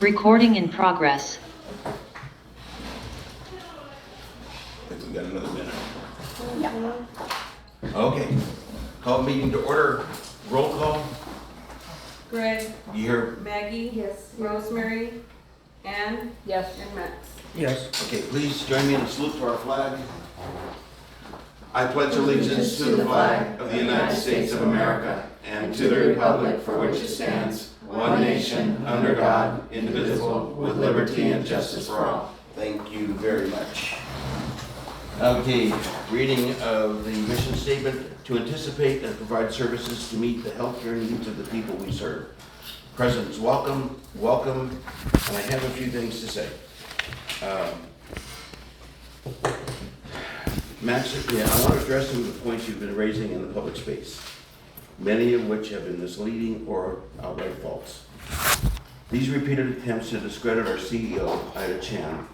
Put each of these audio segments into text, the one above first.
Recording in progress. I think we got another minute. Okay, call meeting to order. Roll call. Greg, You hear? Maggie, Yes. Rosemary, Ann, Yes. and Max. Yes. Okay, please join me in a salute to our flag. I pledge allegiance to the flag of the United States of America and to the republic for which it stands, one nation, under God, indivisible, with liberty and justice for all. Thank you very much. Okay, reading of the mission statement: to anticipate and provide services to meet the healthcare needs of the people we serve. Presidents, welcome, and I have a few things to say. Max, I want to address some of the points you've been raising in the public space, many of which have been misleading or outright false. These repeated attempts to discredit our CEO, Ida Chan,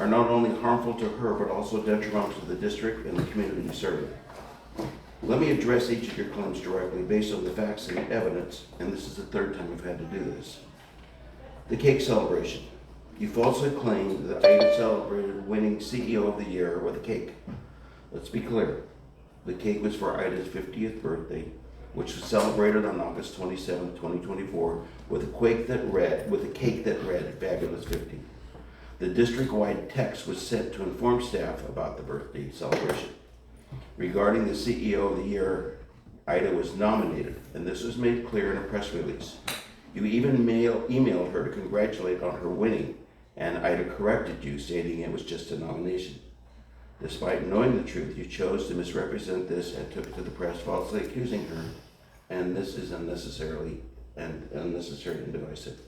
are not only harmful to her, but also detrimental to the district and the community we serve. Let me address each of your claims directly based on the facts and evidence, and this is the third time I've had to do this. The cake celebration. You falsely claimed that Ida celebrated winning CEO of the Year with a cake. Let's be clear. The cake was for Ida's 50th birthday, which was celebrated on August 27, 2024, with a cake that read Fabulous 50. The district-wide text was sent to inform staff about the birthday celebration. Regarding the CEO of the Year, Ida was nominated, and this was made clear in a press release. You even emailed her to congratulate on her winning, and Ida corrected you, stating it was just a nomination. Despite knowing the truth, you chose to misrepresent this and took it to the press, falsely accusing her, and this is unnecessary and divisive.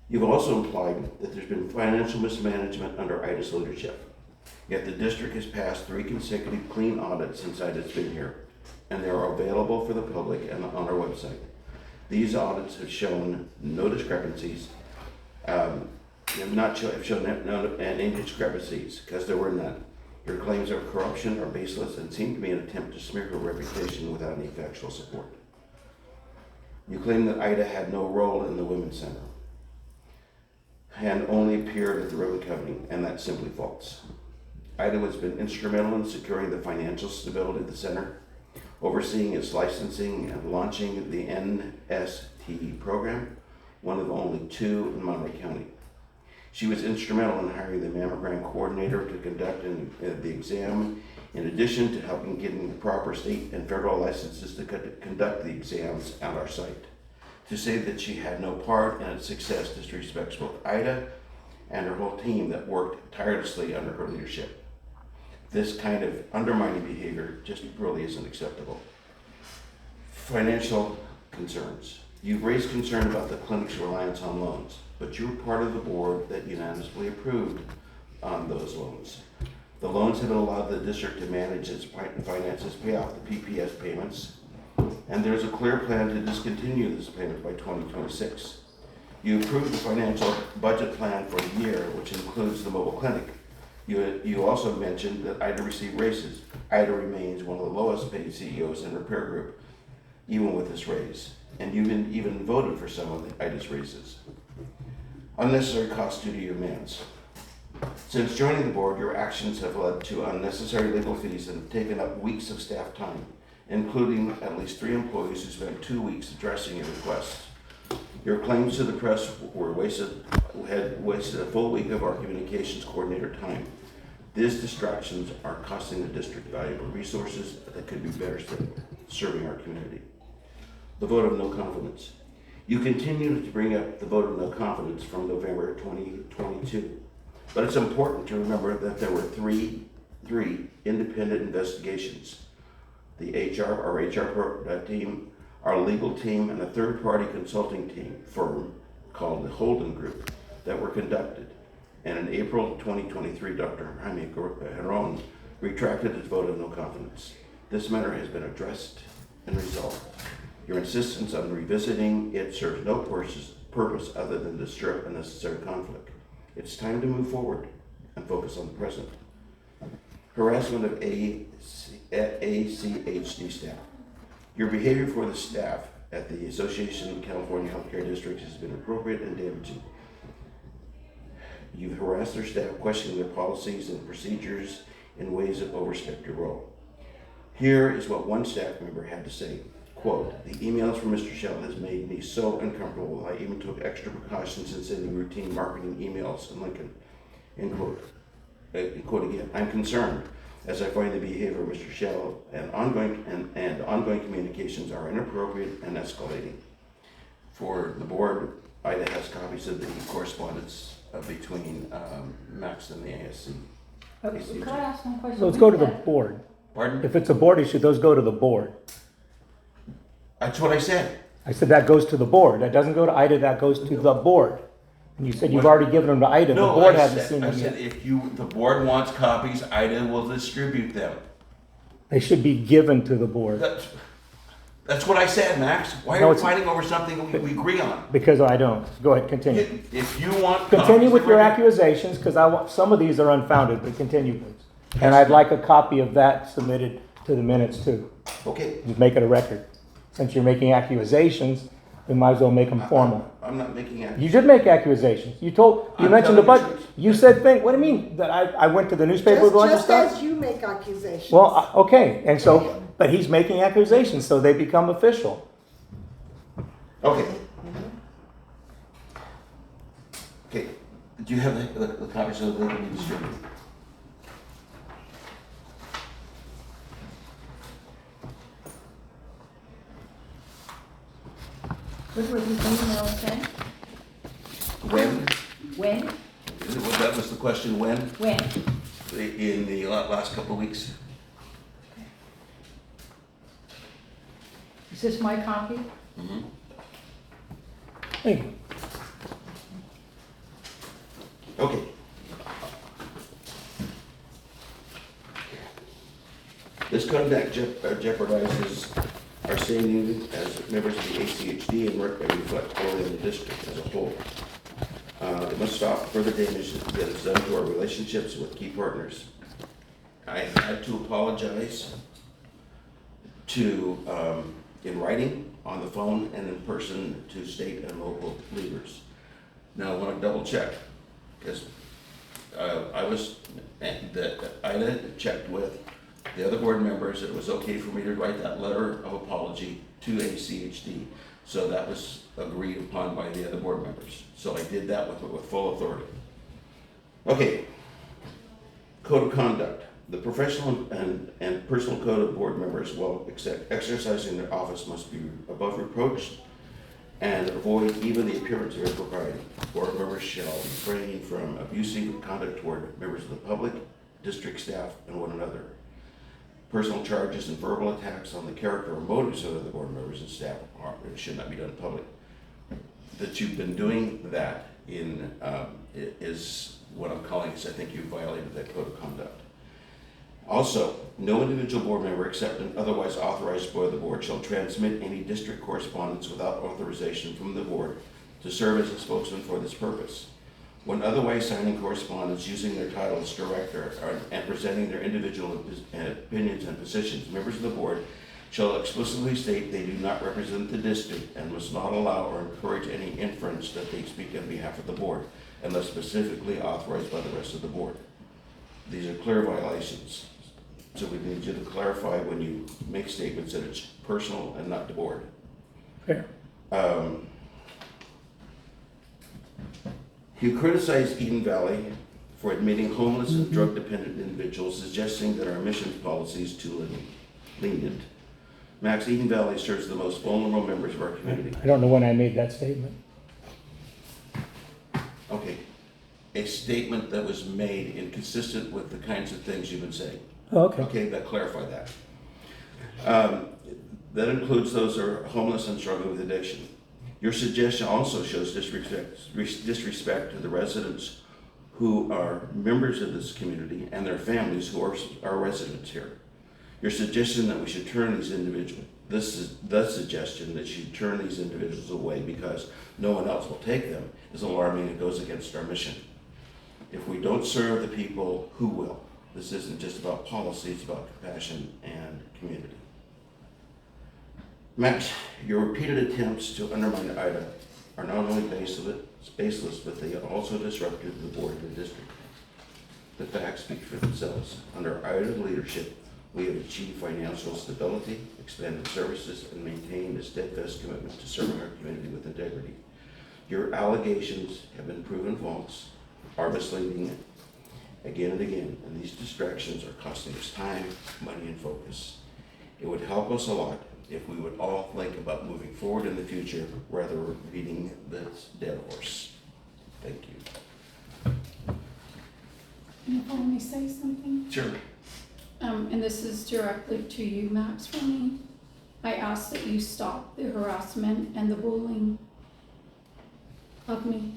You've also implied that there's been financial mismanagement under Ida's leadership. Yet the district has passed 3 consecutive clean audits since Ida's been here, and they are available for the public and on our website. These audits have shown no discrepancies, have shown any discrepancies, because there were none. Your claims of corruption are baseless and seem to be an attempt to smear her reputation without any factual support. You claim that Ida had no role in the Women's Center and only appeared at the ribbon cutting, and that's simply false. Ida has been instrumental in securing the financial stability of the center, overseeing its licensing and launching the NST program, one of only 2 in Monterey County. She was instrumental in hiring the mammogram coordinator to conduct the exam, in addition to helping getting the proper state and federal licenses to conduct the exams at our site. To say that she had no part in its success disrespects both Ida and her whole team that worked tirelessly under her leadership. This kind of undermining behavior just really isn't acceptable. Financial concerns. You've raised concern about the clinic's reliance on loans, but you were part of the board that unanimously approved on those loans. The loans have allowed the district to manage its finances, pay off the PPS payments, and there's a clear plan to discontinue this payment by 2026. You approved the financial budget plan for the year, which includes the mobile clinic. You also mentioned that Ida received raises. Ida remains one of the lowest paid CEOs in her peer group, even with this raise. And you even voted for some of Ida's raises. Unnecessary costs due to your demands. Since joining the board, your actions have led to unnecessary legal fees and have taken up weeks of staff time, including at least 3 employees who spent 2 weeks addressing your requests. Your claims to the press had wasted a full week of our communications coordinator time. These distractions are costing the district valuable resources that could be better spent serving our community. The vote of no confidence. You continue to bring up the vote of no confidence from November 2022, but it's important to remember that there were three independent investigations. Our HR team, our legal team, and a third-party consulting firm called the Holden Group that were conducted. And in April 2023, Dr. Jaime Heron retracted his vote of no confidence. This matter has been addressed and resolved. Your insistence on revisiting it serves no purpose other than to stir up unnecessary conflict. It's time to move forward and focus on the present. Harassment of ACHD staff. Your behavior for the staff at the Association of California Healthcare Districts has been appropriate and damaging. You've harassed their staff, questioning their policies and procedures in ways that overstep your role. Here is what one staff member had to say. Quote, "The emails from Mr. Schell has made me so uncomfortable, I even took extra precautions in sending routine marketing emails in Lincoln." End quote. Quote again, "I'm concerned as I find the behavior of Mr. Schell and ongoing communications are inappropriate and escalating." For the board, Ida has copies of the correspondence between Max and the ASC. Could I ask one question? So let's go to the board. Pardon? If it's a board issue, those go to the board. That's what I said. I said that goes to the board. That doesn't go to Ida, that goes to the board. And you said you've already given them to Ida. The board hasn't seen I them said yet. if the board wants copies, Ida will distribute them. They should be given to the board That's what I said, Max. Why No, are we it's- fighting over something we agree on? because I don't. Go ahead, continue. If you want Continue copies, with your we're- accusations, because some of these are unfounded, but continue, please. And I'd like a copy of that submitted to the minutes too. Okay. Make it a record. Since you're making accusations, we might as well make them formal. I'm not making accusations. You did make accusations. You I'm mentioned the telling the budget. truth. You said things, what do you mean? That I went to the newspaper with a bunch of Just stuff? as you make accusations. Well, okay, and so, but he's making accusations, so they become official. Okay. Okay. Do you have the copies of the that we distributed? What were these emails sent? When? When? That was the question. When? When? In the last couple of weeks. Is this my copy? Mm-hmm. Thank you. Okay. This conduct jeopardizes our standing as members of the ACHD and reflects poorly on the district as a whole. It must stop further damage that is done to our relationships with key partners. I had to apologize to, in writing, on the phone, and in person to state and local leaders. Now I want to double check, because Ida checked with the other board members that it was okay for me to write that letter of apology to ACHD. So that was agreed upon by the other board members. So I did that with full authority. Okay, code of conduct. The professional and personal code of board members while exercising their office must be above reproach and avoid even the appearance of impropriety. Board members shall refrain from abusive conduct toward members of the public, district staff, and one another. Personal charges and verbal attacks on the character or motives of the board members and staff should not be done in public. That you've been doing that is what I'm calling, because I think you violated that code of conduct. Also, no individual board member except an otherwise authorized by the board shall transmit any district correspondence without authorization from the board to serve as a spokesman for this purpose. When otherwise signing correspondence using their title as director and presenting their individual opinions and positions, members of the board shall explicitly state they do not represent the district and must not allow or encourage any inference that they speak on behalf of the board unless specifically authorized by the rest of the board. These are clear violations. So we need you to clarify when you make statements that it's personal and not the board. Fair. You criticized Eden Valley for admitting homeless and drug-dependent individuals, suggesting that our admissions policy is too lenient. Max, Eden Valley serves the most vulnerable members of our community. I don't know when I made that statement. Okay. A statement that was made inconsistent with the kinds of things you've been saying. Oh, okay. Okay, that clarify that. That includes those who are homeless and struggling with addiction. Your suggestion also shows disrespect to the residents who are members of this community and their families who are residents here. Your suggestion that we should turn these individuals, this is the suggestion that you turn these individuals away because no one else will take them, is alarming and goes against our mission. If we don't serve the people, who will? This isn't just about policy, it's about compassion and community. Max, your repeated attempts to undermine Ida are not only baseless, but they also disrupted the board of the district. The facts speak for themselves. Under Ida's leadership, we have achieved financial stability, expanded services, and maintained a steadfast commitment to serving our community with integrity. Your allegations have been proven false, are misleading again and again, and these distractions are costing us time, money, and focus. It would help us a lot if we would all think about moving forward in the future rather than beating this dead horse. Thank you. Can you let me say something? Sure. And this is directly to you, Max, for me. I ask that you stop the harassment and the bullying of me.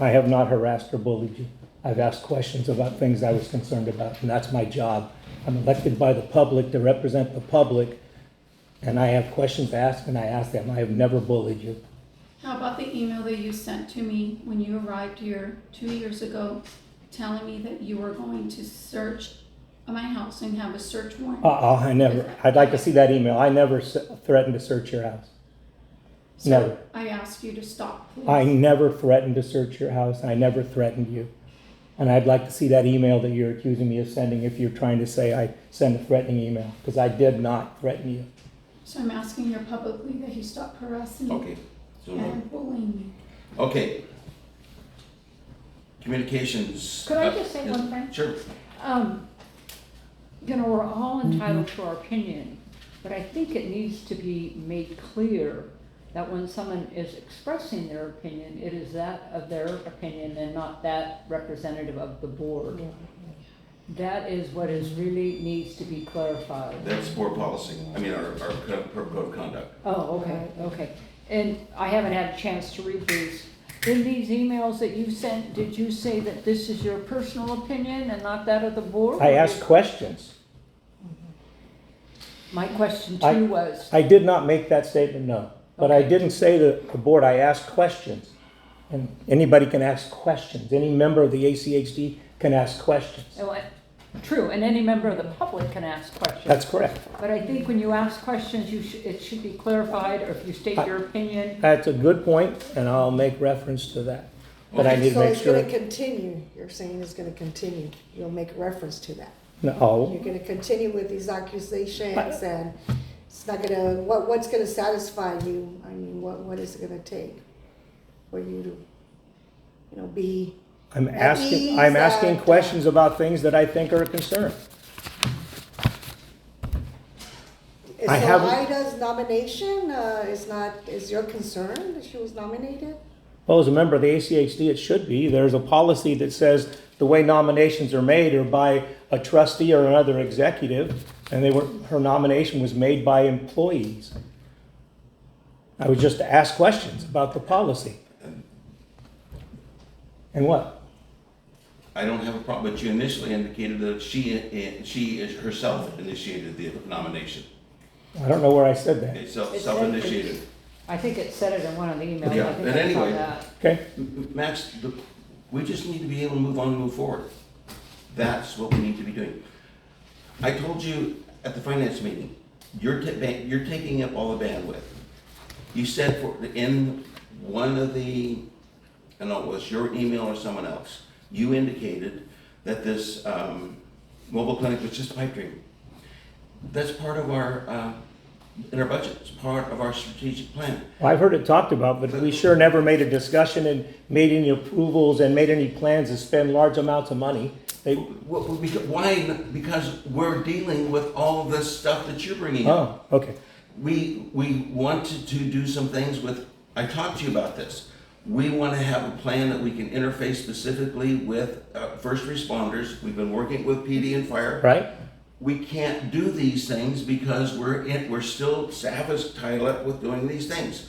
I have not harassed or bullied you. I've asked questions about things I was concerned about, and that's my job. I'm elected by the public to represent the public, and I have questions to ask, and I ask them. I have never bullied you. How about the email that you sent to me when you arrived here 2 years ago, telling me that you were going to search my house and have a search warrant? I'd like to see that email. I never threatened to search your house. So Never. I asked you to stop, please. I never threatened to search your house. I never threatened you. And I'd like to see that email that you're accusing me of sending if you're trying to say I sent a threatening email, because I did not threaten you. So I'm asking you publicly that you stop harassing me Okay. So, and bullying me. okay. Communications. Could I just say yes. one thing? Sure. You know, we're all entitled to our opinion, but I think it needs to be made clear that when someone is expressing their opinion, it is that of their opinion and not that representative of the board. That is what is really needs to be clarified. That's board policy. I mean, our code of conduct. Oh, okay. And I haven't had a chance to read these. In these emails that you sent, did you say that this is your personal opinion and not that of the board? I asked questions. My question too was, I did not make that statement, no. But I didn't say to the board, I asked questions. And anybody can ask questions. Any member of the ACHD can ask questions. true, and any member of the public can ask questions. That's correct. But I think when you ask questions, it should be clarified, or if you state your opinion. That's a good point, and I'll make reference to that. But I need to So make it's sure. gonna continue, you're saying it's gonna continue, you'll make reference to that. No, You're gonna continue with these accusations and it's not gonna, what's gonna satisfy you? I mean, what is it gonna take for you to, be, I'm At ease asking and, questions about things that I think are a concern. so I haven't- Ida's nomination, is your concern that she was nominated? Well, as a member of the ACHD, it should be. There's a policy that says the way nominations are made are by a trustee or another executive, and her nomination was made by employees. I was just to ask questions about the policy. And what? I don't have a problem, but you initially indicated that she herself initiated the nomination. I don't know where I said that. It's self-initiated. I think it said it in one of the emails. Yeah, I think but I saw anyway. that. Okay? Max, we just need to be able to move on and move forward. That's what we need to be doing. I told you at the finance meeting, you're taking up all the bandwidth. You said in one of the, I don't know, it was your email or someone else, you indicated that this mobile clinic was just a pipe dream. That's part of our, in our budget, it's part of our strategic plan. Well, I've heard it talked about, but we sure never made a discussion and made any approvals and made any plans to spend large amounts of money. Why? Because we're dealing with all this stuff that you're bringing up. Oh, okay. We wanted to do some things with, I talked to you about this. We want to have a plan that we can interface specifically with first responders. We've been working with PD and fire. Right? We can't do these things because we're still, staff is tied up with doing these things.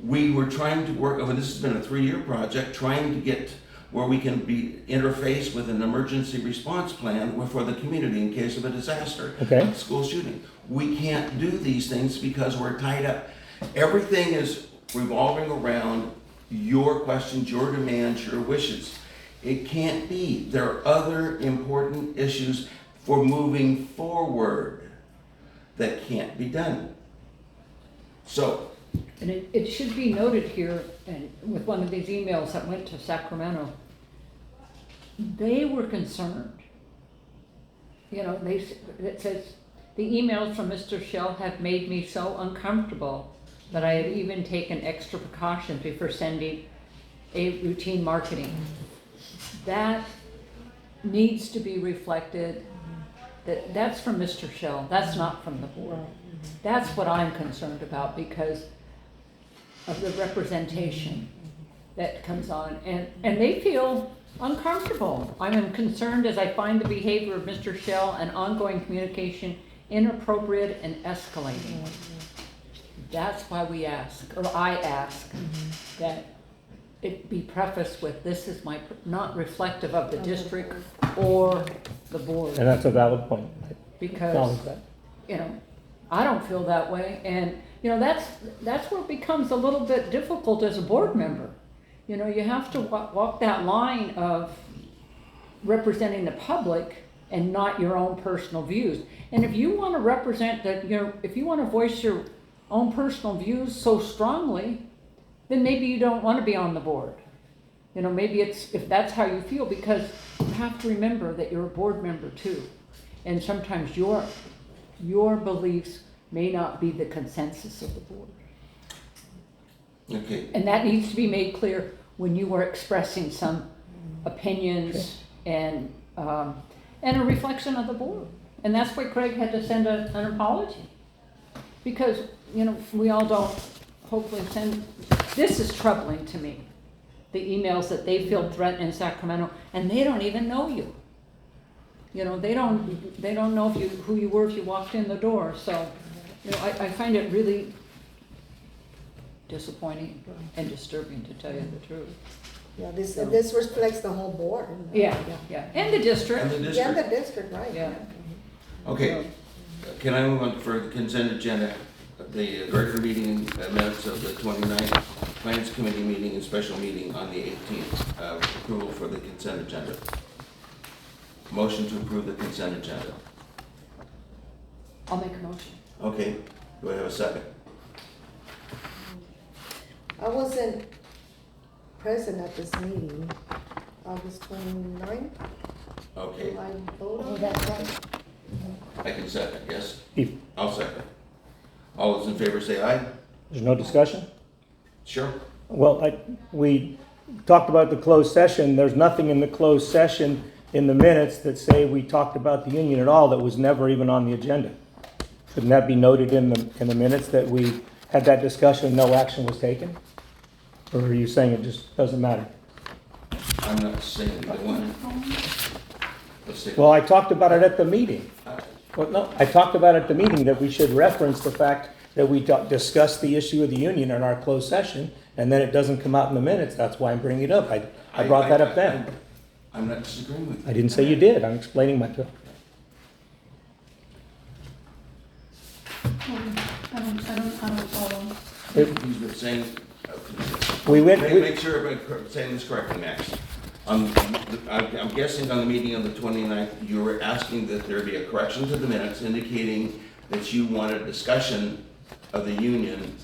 We were trying to work, this has been a 3-year project, trying to get where we can be interfaced with an emergency response plan for the community in case of a disaster. Okay. Like school shooting. We can't do these things because we're tied up. Everything is revolving around your questions, your demands, your wishes. It can't be. There are other important issues for moving forward that can't be done. So, And it should be noted here, and with one of these emails that went to Sacramento, they were concerned. You know, it says, the emails from Mr. Schell have made me so uncomfortable that I have even taken extra precautions before sending a routine marketing. That needs to be reflected, that's from Mr. Schell, that's not from the board. That's what I'm concerned about because of the representation that comes on, and they feel uncomfortable. I'm concerned as I find the behavior of Mr. Schell and ongoing communication inappropriate and escalating. That's why we ask, or I ask, that it be prefaced with, this is not reflective of the district or the board. And that's a valid point. Because, Acknowledge that. you know, I don't feel that way, and, you know, that's where it becomes a little bit difficult as a board member. You know, you have to walk that line of representing the public and not your own personal views. And if you want to represent if you want to voice your own personal views so strongly, then maybe you don't want to be on the board. You know, maybe it's, if that's how you feel, because you have to remember that you're a board member too. And sometimes your beliefs may not be the consensus of the board. okay, And that needs to be made clear when you were expressing some opinions and a reflection of the board. And that's why Craig had to send an apology. Because, you know, we all don't hopefully send, this is troubling to me. The emails that they feel threatened in Sacramento, and they don't even know you. You know, they don't know who you were if you walked in the door. So, you know, I find it really disappointing and disturbing, to tell you the truth. Yeah, this reflects the whole board. Yeah, and the district. and the Yeah, the district. district, right. Yeah. Okay, can I move on for the consent agenda? The regular meeting minutes of the 29th, Finance Committee meeting and special meeting on the 18th. Approval for the consent agenda. Motion to approve the consent agenda. I'll make a motion. Okay, do I have a second? I wasn't present at this meeting, August 29th. Okay, Will I vote Oh, on that's that? right. I can second, yes? If I'll second. All those in favor say aye? there's no discussion? Sure. Well, we talked about the closed session. There's nothing in the closed session in the minutes that say we talked about the union at all that was never even on the agenda. Shouldn't that be noted in the minutes that we had that discussion and no action was taken? Or are you saying it just doesn't matter? I'm not saying either one. Let's see. Well, I talked about it at the meeting. Well, no, I talked about at the meeting that we should reference the fact that we discussed the issue of the union in our closed session, and then it doesn't come out in the minutes. That's why I'm bringing it up. I brought that up then. I'm not disagreeing with you. I didn't say you did. I'm explaining my. I don't follow. He's been saying, We went. make sure I'm saying this correctly, Max. I'm guessing on the meeting on the 29th, you were asking that there be a correction to the minutes indicating that you wanted discussion of the union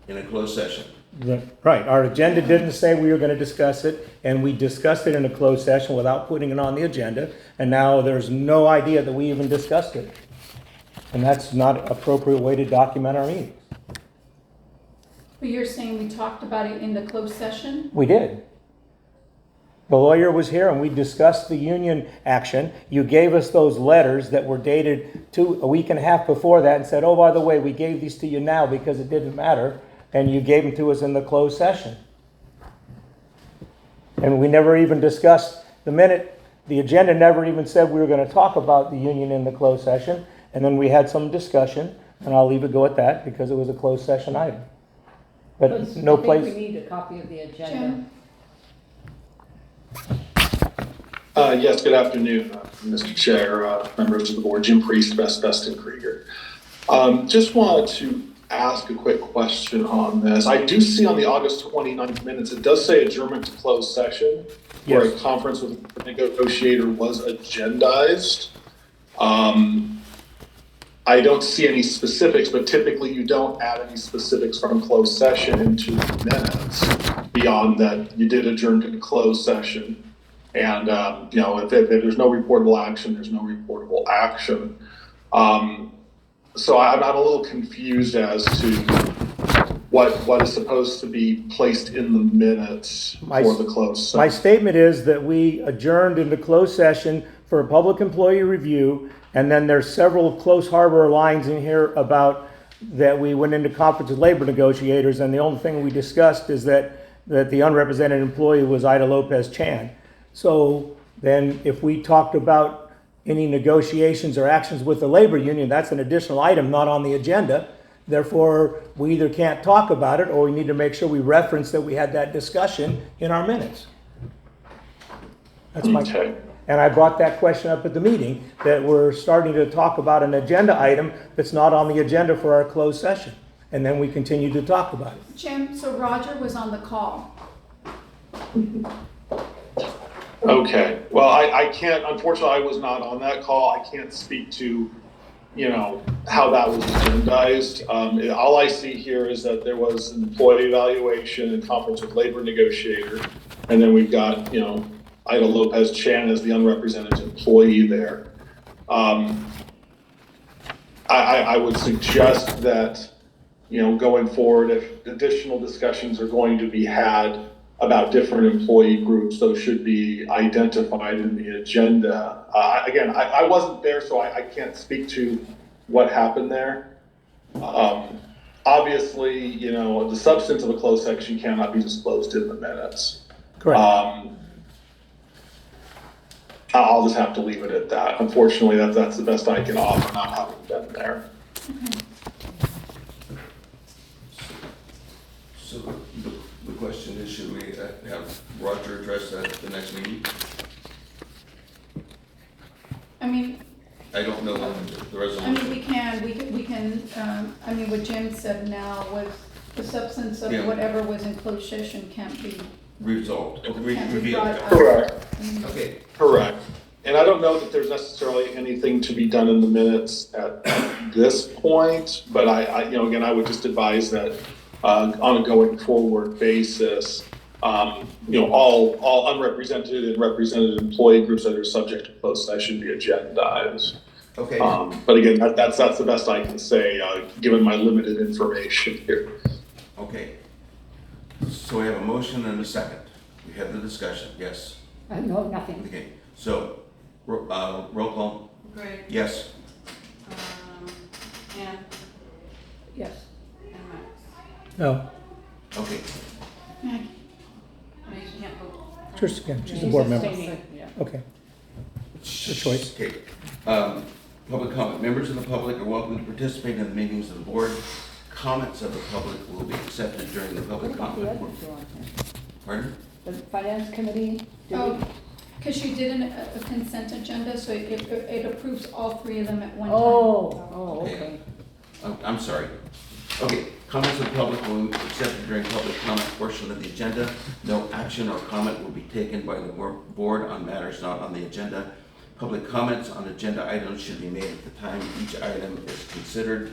in a closed session. Right. Our agenda didn't say we were going to discuss it, and we discussed it in a closed session without putting it on the agenda, and now there's no idea that we even discussed it. And that's not an appropriate way to document our meetings. But you're saying we talked about it in the closed session? We did. The lawyer was here and we discussed the union action. You gave us those letters that were dated a week and a half before that and said, oh, by the way, we gave these to you now because it didn't matter. And you gave them to us in the closed session. And we never even discussed the agenda never even said we were going to talk about the union in the closed session. And then we had some discussion, and I'll leave it go at that because it was a closed session item. But no I think place. we need a copy of the agenda. Jim? Yes, good afternoon, Mr. Chair, members of the board, Jim Priest, Best and Krieger. Just wanted to ask a quick question on this. I do see on the August 29th minutes, it does say adjournment to closed session, where a Yes. conference with the negotiator was agendized. I don't see any specifics, but typically you don't add any specifics from closed session into the minutes beyond that you did adjourn to closed session. And, if there's no reportable action, there's no reportable action. So I'm a little confused as to what is supposed to be placed in the minutes for the closed session. My statement is that we adjourned into closed session for a public employee review, and then there's several close harbor lines in here about that we went into conference with labor negotiators, and the only thing we discussed is that the unrepresented employee was Ida Lopez Chan. So then if we talked about any negotiations or actions with the labor union, that's an additional item not on the agenda. Therefore, we either can't talk about it, or we need to make sure we reference that we had that discussion in our minutes. That's my. Okay. And I brought that question up at the meeting, that we're starting to talk about an agenda item that's not on the agenda for our closed session. And then we continue to talk about it. Jim, so Roger was on the call. Okay, well, I can't, unfortunately, I was not on that call. I can't speak to, how that was agendized. All I see here is that there was an employee evaluation and conference with labor negotiator. And then we've got, Ida Lopez Chan as the unrepresented employee there. I would suggest that, going forward, if additional discussions are going to be had about different employee groups, those should be identified in the agenda. Again, I wasn't there, so I can't speak to what happened there. Obviously, the substance of a closed section cannot be disclosed in the minutes. Correct. I'll just have to leave it at that. Unfortunately, that's the best I can offer, not having been there. So the question is, should we have Roger address that at the next meeting? I mean, I don't know when the resolution. we can, what Jim said now was the substance of Yeah. whatever was in closed session can't be. Resolved. Can't be Revealed. brought up. Correct. Okay. Correct. And I don't know that there's necessarily anything to be done in the minutes at this point, but again, I would just advise that on a going forward basis, all unrepresented and represented employee groups that are subject to closed session be agendized. Okay. But again, that's the best I can say, given my limited information here. Okay. So we have a motion and a second. We had the discussion. Yes. No, nothing. Okay. So roll call. Graig, Yes. Ann, Yes. and Max. No, Okay. Maggie. No, you can't vote. just again, she's a He's board member. abstaining, yeah. Okay. It's your choice. Okay. Public comment. Members of the public are welcome to participate in the meetings of the board. Comments of the public will be accepted during the What public about the comment. other two on here? Pardon? The finance committee? did Oh, we- because you did a consent agenda, so it approves all three of them at one time. Oh, okay. I'm sorry. Okay, comments of the public will be accepted during public comment portion of the agenda. No action or comment will be taken by the board on matters not on the agenda. Public comments on agenda items should be made at the time each item is considered.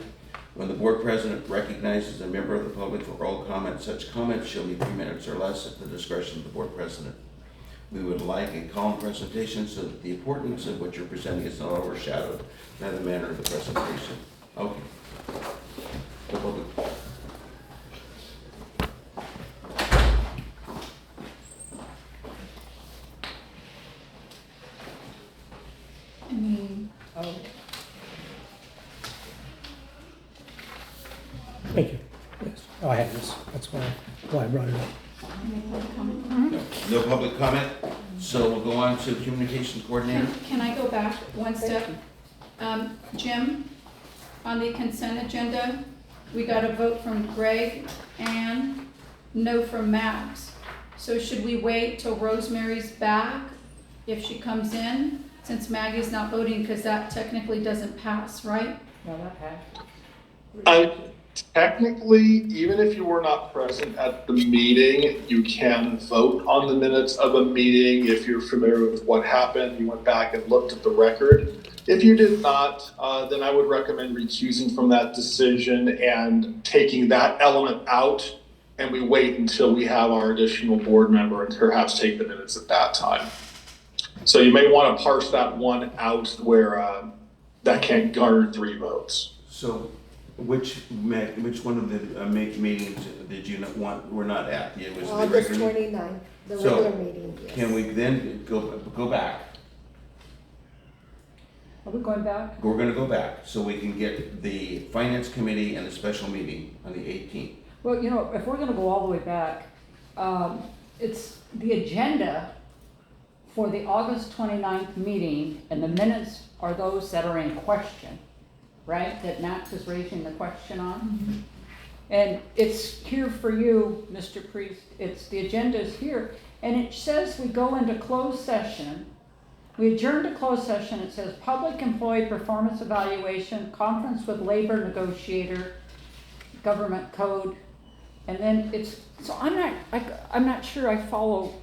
When the board president recognizes a member of the public for oral comment, such comments shall be 3 minutes or less at the discretion of the board president. We would like a calm presentation so that the importance of what you're presenting is not overshadowed by the manner of the presentation. Okay. The public. I mean, Oh, Thank you. Yes. Oh, I had this. That's why I brought it up. any public comment? No public comment, so we'll go on to communications coordinator. Can I go back one step? Jim, on the consent agenda, we got a vote from Graig and no from Max. So should we wait till Rosemary's back if she comes in, since Maggie's not voting, because that technically doesn't pass, right? no, that passed. Technically, even if you were not present at the meeting, you can vote on the minutes of a meeting if you're familiar with what happened. You went back and looked at the record. If you did not, then I would recommend recusing from that decision and taking that element out, and we wait until we have our additional board member and perhaps take the minutes at that time. So you may want to parse that one out where that can't garner 3 votes. So which one of the meetings did you not want, were not at? It was the August regular meeting? 29th, the So, regular meeting, yes. Can we then go back? Are we going back? We're gonna go back so we can get the finance committee and the special meeting on the 18th. Well, you know, if we're gonna go all the way back, it's the agenda for the August 29th meeting, and the minutes are those that are in question, right? That Max is raising the question on. And it's here for you, Mr. Priest, the agenda is here, and it says we go into closed session. We adjourn to closed session, it says public employee performance evaluation, conference with labor negotiator, government code, and then so I'm not sure I follow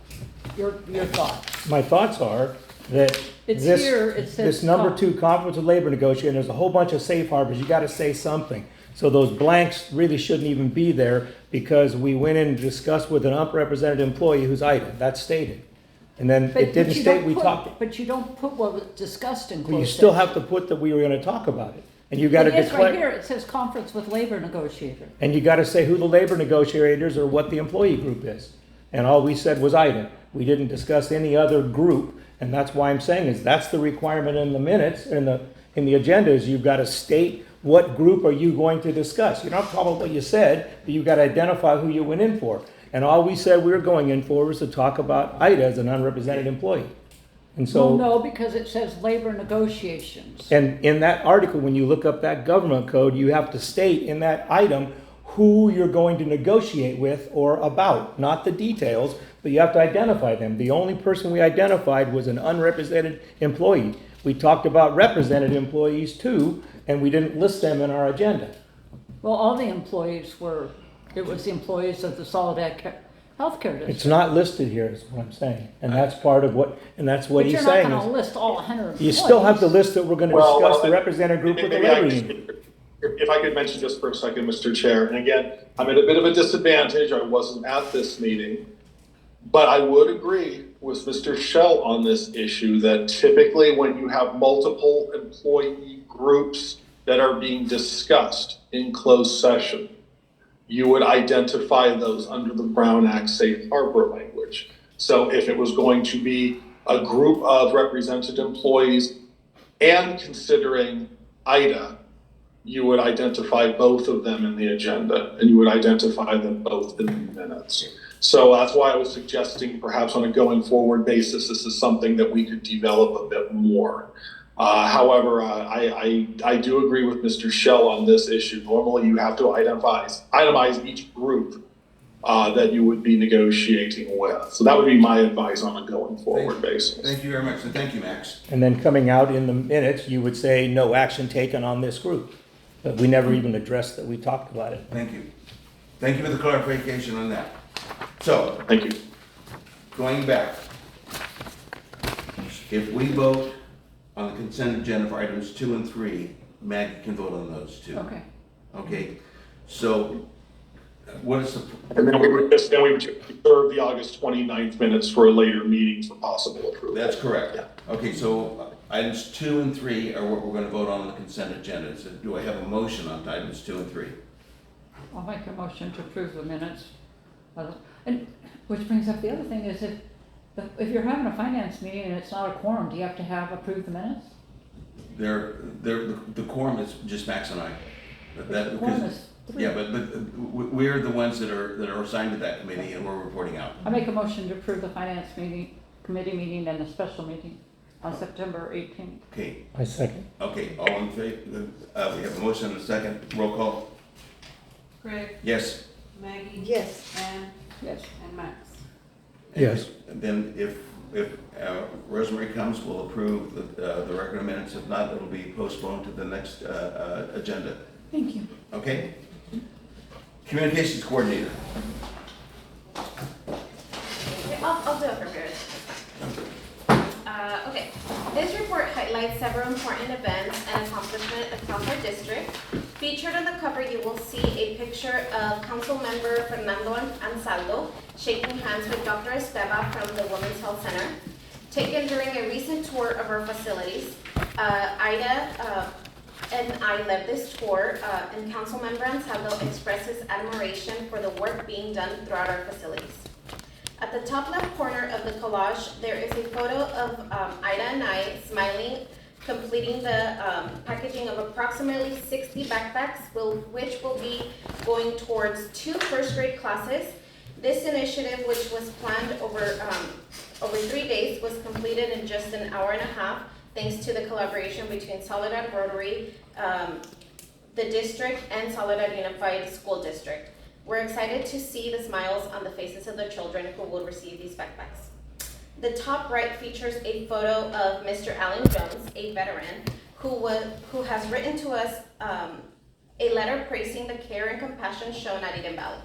your thoughts. My thoughts are that It's this, here, it says this number 2, conference with labor negotiator, there's a whole bunch of safe harbors, you gotta say something. So those blanks really shouldn't even be there because we went in and discussed with an unrepresented employee who's item, that's stated. And then it didn't you state don't we put- talked, But you don't put what was discussed in but you closed still session. have to put that we were gonna talk about it. And you gotta It is right here, declare, it says conference with labor negotiator. and you gotta say who the labor negotiators or what the employee group is. And all we said was item. We didn't discuss any other group, and that's why I'm saying is that's the requirement in the minutes, in the agenda is you've gotta state what group are you going to discuss. You're not talking about what you said, but you've gotta identify who you went in for. And all we said we were going in for was to talk about Ida as an unrepresented employee. And so. Well, no, because it says labor negotiations. And in that article, when you look up that government code, you have to state in that item who you're going to negotiate with or about, not the details, but you have to identify them. The only person we identified was an unrepresented employee. We talked about represented employees too, and we didn't list them in our agenda. Well, all the employees it was the employees of the Soledad Healthcare District. It's not listed here, is what I'm saying, and that's part of what, and that's what But he's you're not saying gonna is, list all 100 employees. you still have to list that we're gonna Well, discuss the representative group with the maybe I labor could- union. If I could mention just for a second, Mr. Chair, and again, I'm at a bit of a disadvantage, I wasn't at this meeting, but I would agree with Mr. Schell on this issue that typically when you have multiple employee groups that are being discussed in closed session, you would identify those under the Brown Act safe harbor language. So if it was going to be a group of represented employees and considering IDA, you would identify both of them in the agenda and you would identify them both in the minutes. So that's why I was suggesting perhaps on a going forward basis, this is something that we could develop a bit more. However, I do agree with Mr. Schell on this issue. Normally you have to itemize each group that you would be negotiating with. So that would be my advice on a going forward basis. Thank you very much, and thank you, Max. And then coming out in the minutes, you would say no action taken on this group. But we never even addressed that, we talked about it. Thank you. Thank you for the clarification on that. So, Thank you. going back, if we vote on the consent agenda for items 2 and 3, Maggie can vote on those too. Okay. Okay, so what is the, And then we would reserve the August 29th minutes for a later meeting for possible approval. that's correct. Okay, so items 2 and 3 are what we're gonna vote on the consent agenda. So do I have a motion on items 2 and 3? I'll make a motion to approve the minutes. And which brings up the other thing is if you're having a finance meeting and it's not a quorum, do you have to have approved the minutes? The quorum is just Max and I. The quorum is 3. Yeah, but we're the ones that are assigned to that committee and we're reporting out. I make a motion to approve the finance committee meeting and the special meeting on September 18th. Okay, I second. okay, all in favor, we have a motion and a second, roll call. Graig, Yes. Maggie. Yes. Ann, Yes. and Max. Yes. And then if Rosemary comes, we'll approve the record of minutes. If not, it'll be postponed to the next agenda. Thank you. Okay? Communications coordinator. I'll do it for good. Okay, this report highlights several important events and accomplishments across our district. Featured on the cover, you will see a picture of Councilmember Fernando Ansaldo shaking hands with Dr. Esteva from the Women's Health Center, taken during a recent tour of our facilities. Ida and I led this tour, and Councilmember Ansaldo expressed his admiration for the work being done throughout our facilities. At the top left corner of the collage, there is a photo of Ida and I smiling, completing the packaging of approximately 60 backpacks, which will be going towards 2 first-grade classes. This initiative, which was planned over 3 days, was completed in just an hour and a half, thanks to the collaboration between Soledad Rotary, the district, and Soledad Unified School District. We're excited to see the smiles on the faces of the children who will receive these backpacks. The top right features a photo of Mr. Alan Jones, a veteran, who has written to us a letter praising the care and compassion shown at Eden Valley.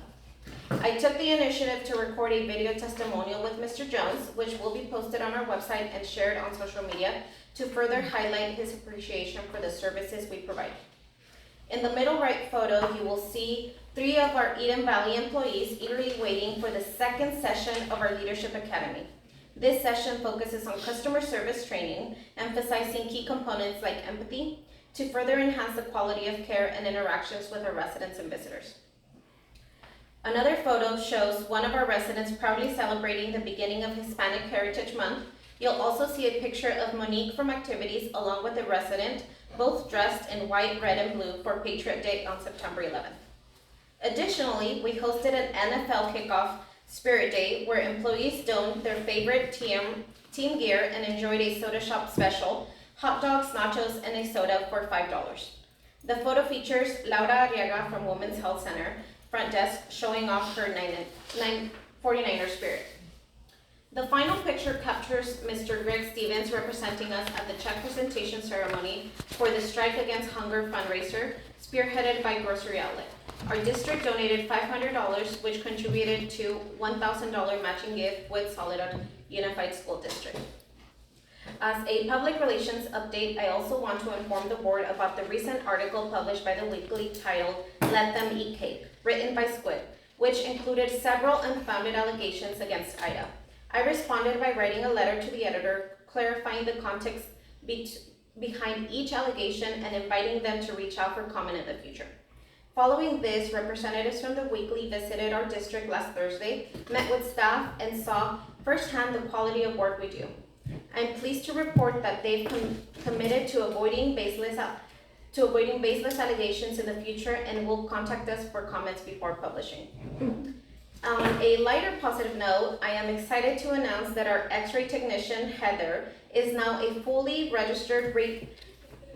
I took the initiative to record a video testimonial with Mr. Jones, which will be posted on our website and shared on social media to further highlight his appreciation for the services we provide. In the middle right photo, you will see 3 of our Eden Valley employees eagerly waiting for the second session of our Leadership Academy. This session focuses on customer service training, emphasizing key components like empathy to further enhance the quality of care and interactions with our residents and visitors. Another photo shows one of our residents proudly celebrating the beginning of Hispanic Heritage Month. You'll also see a picture of Monique from activities along with a resident, both dressed in white, red, and blue for Patriot Day on September 11th. Additionally, we hosted an NFL kickoff Spirit Day where employees donned their favorite team gear and enjoyed a soda shop special, hot dogs, nachos, and a soda for $5. The photo features Laura Arriaga from Women's Health Center front desk showing off her 49er spirit. The final picture captures Mr. Graig Stephens representing us at the check presentation ceremony for the Strike Against Hunger fundraiser spearheaded by Grocery Outlet. Our district donated $500, which contributed to $1,000 matching gift with Soledad Unified School District. As a public relations update, I also want to inform the board about the recent article published by the Weekly titled "Let Them Eat Cake," written by Squid, which included several unfounded allegations against Ida. I responded by writing a letter to the editor, clarifying the context behind each allegation and inviting them to reach out for comment in the future. Following this, representatives from the Weekly visited our district last Thursday, met with staff, and saw firsthand the quality of work we do. I'm pleased to report that they've committed to avoiding baseless allegations in the future and will contact us for comments before publishing. On a lighter positive note, I am excited to announce that our X-ray technician, Heather, is now a fully registered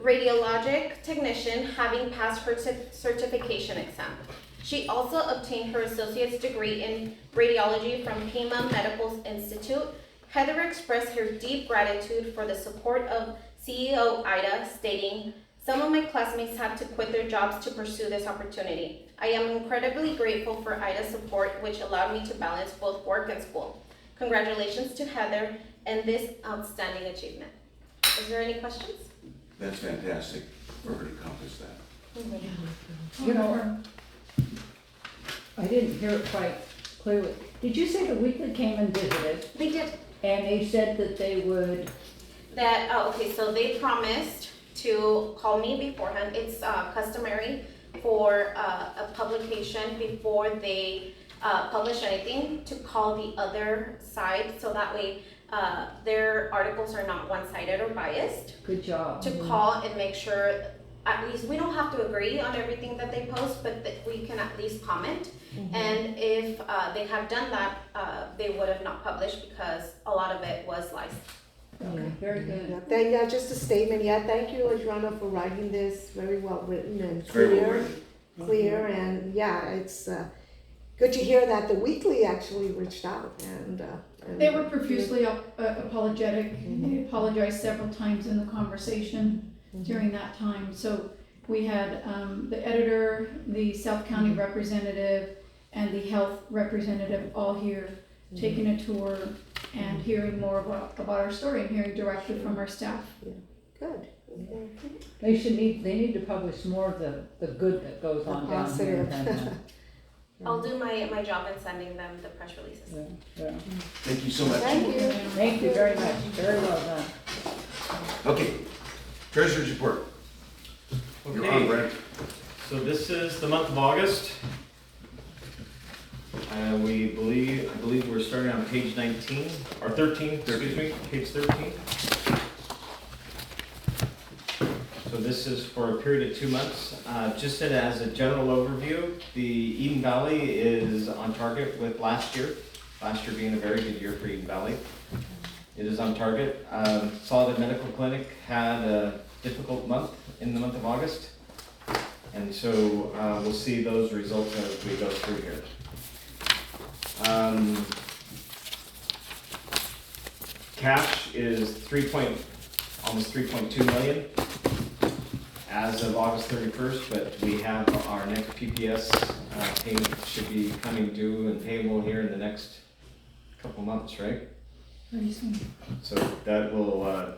radiologic technician, having passed her certification exam. She also obtained her associate's degree in radiology from Pima Medical Institute. Heather expressed her deep gratitude for the support of CEO Ida, stating, "Some of my classmates had to quit their jobs to pursue this opportunity. I am incredibly grateful for Ida's support, which allowed me to balance both work and school. Congratulations to Heather and this outstanding achievement." Is there any questions? That's fantastic for her to accomplish that. You know, I didn't hear it quite clearly. Did you say the Weekly came and visited? They did. And they said that they would, So they promised to call me beforehand. It's customary for a publication before they publish anything to call the other side, so that way their articles are not one-sided or biased. good job. To call and make sure, at least, we don't have to agree on everything that they post, but that we can at least comment. And if they have done that, they would have not published because a lot of it was lies. Okay, very good. Yeah, just a statement. Yeah, thank you, Adriana, for writing this. Very well written and It's very well clear. written. And yeah, it's good to hear that the Weekly actually reached out and They were profusely apologetic. They apologized several times in the conversation during that time. So we had the editor, the South County representative, and the health representative all here taking a tour. and hearing more about our story and hearing directly from our staff. Good. They need to publish more of the good that goes on down here Positive. than I'll do my job in sending them the press releases. yeah. Thank you so much. Thank you. Thank you very much, very well done. Okay, treasurer's report. You're on, Okay, Greg. so this is the month of August. I believe we're starting on page 19, or 13, excuse me, page 13. So this is for a period of 2 months. Just as a general overview, the Eden Valley is on target with last year being a very good year for Eden Valley. It is on target. Soledad Medical Clinic had a difficult month in the month of August. And so we'll see those results as we go through here. Cash is almost 3.2 million as of August 31st, but we have our next PPS payment should be coming due and payable here in the next couple months, right? Pretty soon. So that will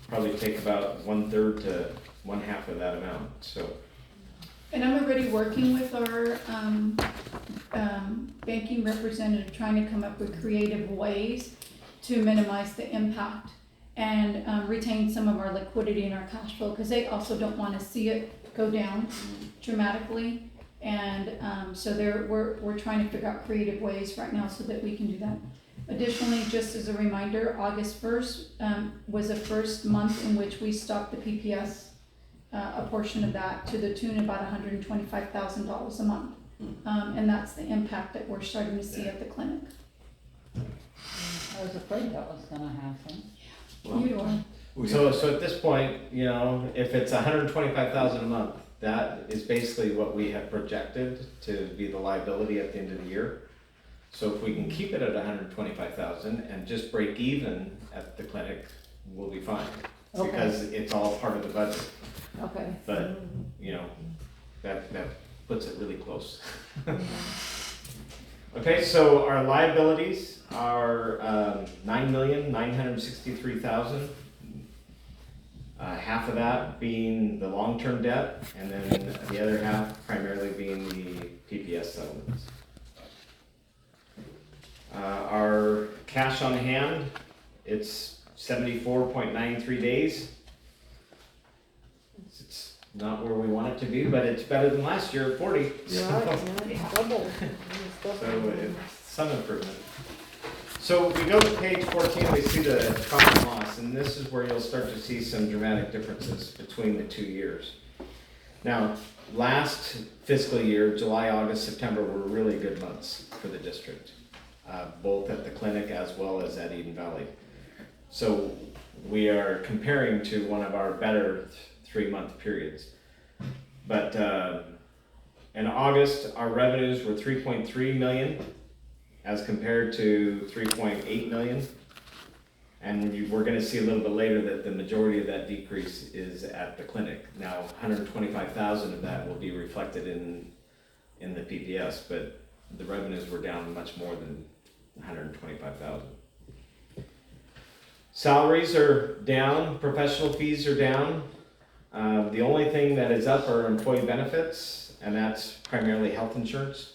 probably take about 1/3 to 1/2 of that amount, so. And I'm already working with our banking representative, trying to come up with creative ways to minimize the impact and retain some of our liquidity and our cash flow, because they also don't want to see it go down dramatically. And so we're trying to figure out creative ways right now so that we can do that. Additionally, just as a reminder, August 1st was the first month in which we stopped the PPS, a portion of that to the tune of about $125,000 a month. And that's the impact that we're starting to see at the clinic. I was afraid that was gonna happen. You are. So at this point, you know, if it's $125,000 a month, that is basically what we have projected to be the liability at the end of the year. So if we can keep it at $125,000 and just break even at the clinic, we'll be fine. Okay. Because it's all part of the budget. Okay. But, you know, that puts it really close. Okay, so our liabilities are $9,963,000. Half of that being the long-term debt, and then the other half primarily being the PPS settlements. Our cash on hand, it's 74.93 days. It's not where we want it to be, but it's better than last year at 40. Double. So it's some improvement. So we go to page 14, we see the profit and loss, and this is where you'll start to see some dramatic differences between the 2 years. Now, last fiscal year, July, August, September were really good months for the district, both at the clinic as well as at Eden Valley. So we are comparing to one of our better 3-month periods. But in August, our revenues were 3.3 million as compared to 3.8 million. And we're gonna see a little bit later that the majority of that decrease is at the clinic. Now, 125,000 of that will be reflected in the PPS, but the revenues were down much more than 125,000. Salaries are down, professional fees are down. The only thing that is up are employee benefits, and that's primarily health insurance.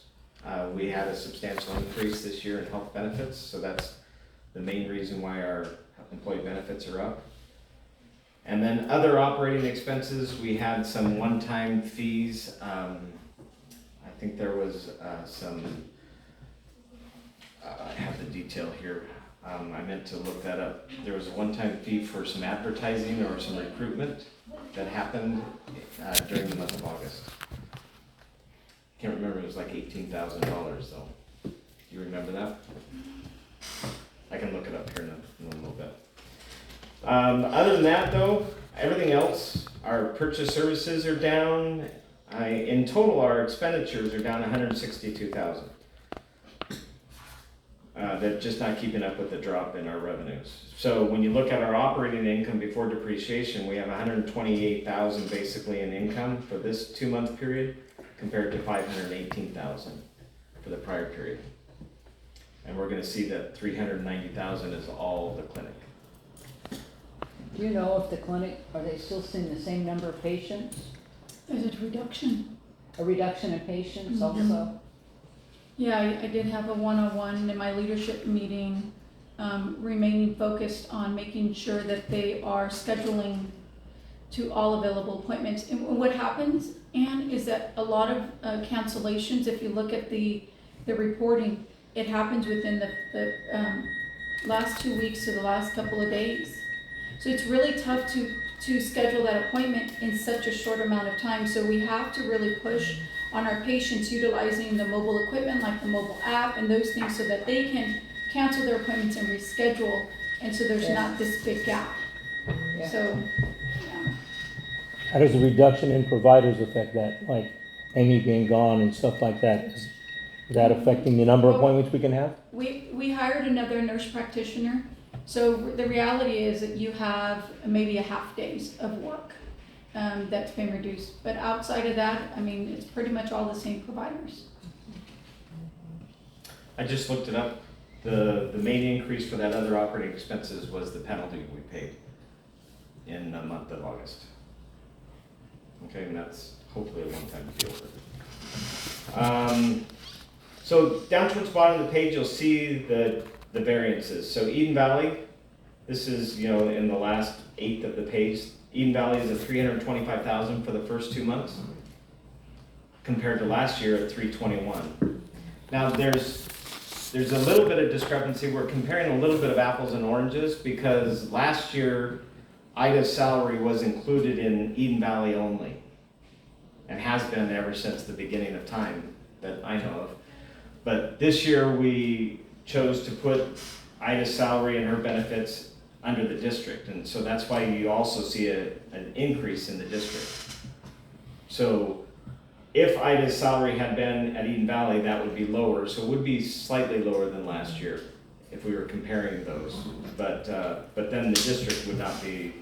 We had a substantial increase this year in health benefits, so that's the main reason why our employee benefits are up. And then other operating expenses, we had some one-time fees. I think there was I have the detail here. I meant to look that up. There was a one-time fee for some advertising or some recruitment that happened during the month of August. Can't remember, it was like $18,000 though. Do you remember that? I can look it up here in a little bit. Other than that though, everything else, our purchase services are down. In total, our expenditures are down 162,000. They're just not keeping up with the drop in our revenues. So when you look at our operating income before depreciation, we have 128,000 basically in income for this 2-month period, compared to 518,000 for the prior period. And we're gonna see that 390,000 is all the clinic. Do you know if the clinic, are they still seeing the same number of patients? There's a reduction. A reduction in patients Mhm. also? Yeah, I did have a one-on-one in my leadership meeting, remaining focused on making sure that they are scheduling to all available appointments. And what happens, Anne, is that a lot of cancellations, if you look at the reporting, it happens within the last 2 weeks to the last couple of days. So it's really tough to schedule that appointment in such a short amount of time. So we have to really push on our patients utilizing the mobile equipment like the mobile app and those things so that they can cancel their appointments and reschedule. And so there's Yeah. not this big gap. Yeah. So, yeah. How does the reduction in providers affect that? Like Amy being gone and stuff like that? Is that affecting the number of appointments we can have? We hired another nurse practitioner. So the reality is that you have maybe a half days of work that's been reduced. But outside of that, I mean, it's pretty much all the same providers. I just looked it up. The main increase for that other operating expenses was the penalty we paid in the month of August. Okay, and that's hopefully a one-time deal. So down towards the bottom of the page, you'll see the variances. So Eden Valley, this is, in the last eighth of the page. Eden Valley is at 325,000 for the first 2 months, compared to last year at 321. Now there's a little bit of discrepancy. We're comparing a little bit of apples and oranges because last year Ida's salary was included in Eden Valley only, and has been ever since the beginning of time that I know of. But this year we chose to put Ida's salary and her benefits under the district, and so that's why you also see an increase in the district. So if Ida's salary had been at Eden Valley, that would be lower, so it would be slightly lower than last year if we were comparing those. But then the district would not be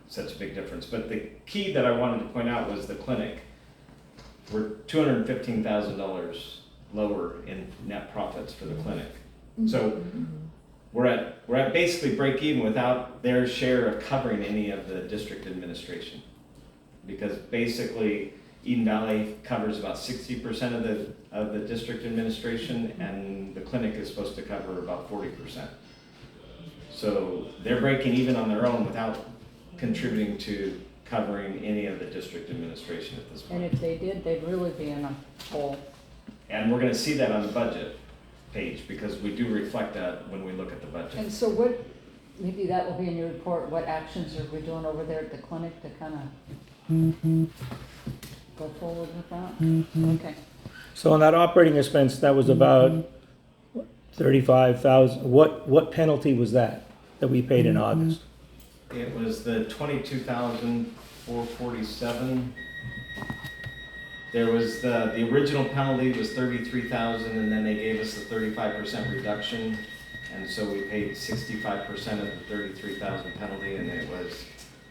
such a big difference. But the key that I wanted to point out was the clinic. We're $215,000 lower in net profits for the clinic. So we're at basically break even without their share of covering any of the district administration. Because basically Eden Valley covers about 60% of the district administration, and the clinic is supposed to cover about 40%. So they're breaking even on their own without contributing to covering any of the district administration at this point. And if they did, they'd really be in a hole. And we're gonna see that on the budget page, because we do reflect that when we look at the budget. And so what, maybe that will be in your report, what actions are we doing over there at the clinic to kind of go forward with that? Okay. So on that operating expense, that was about 35,000. What penalty was that we paid in August? It was the 22,447. There was the original penalty was 33,000, and then they gave us the 35% reduction, and so we paid 65% of the 33,000 penalty, and it was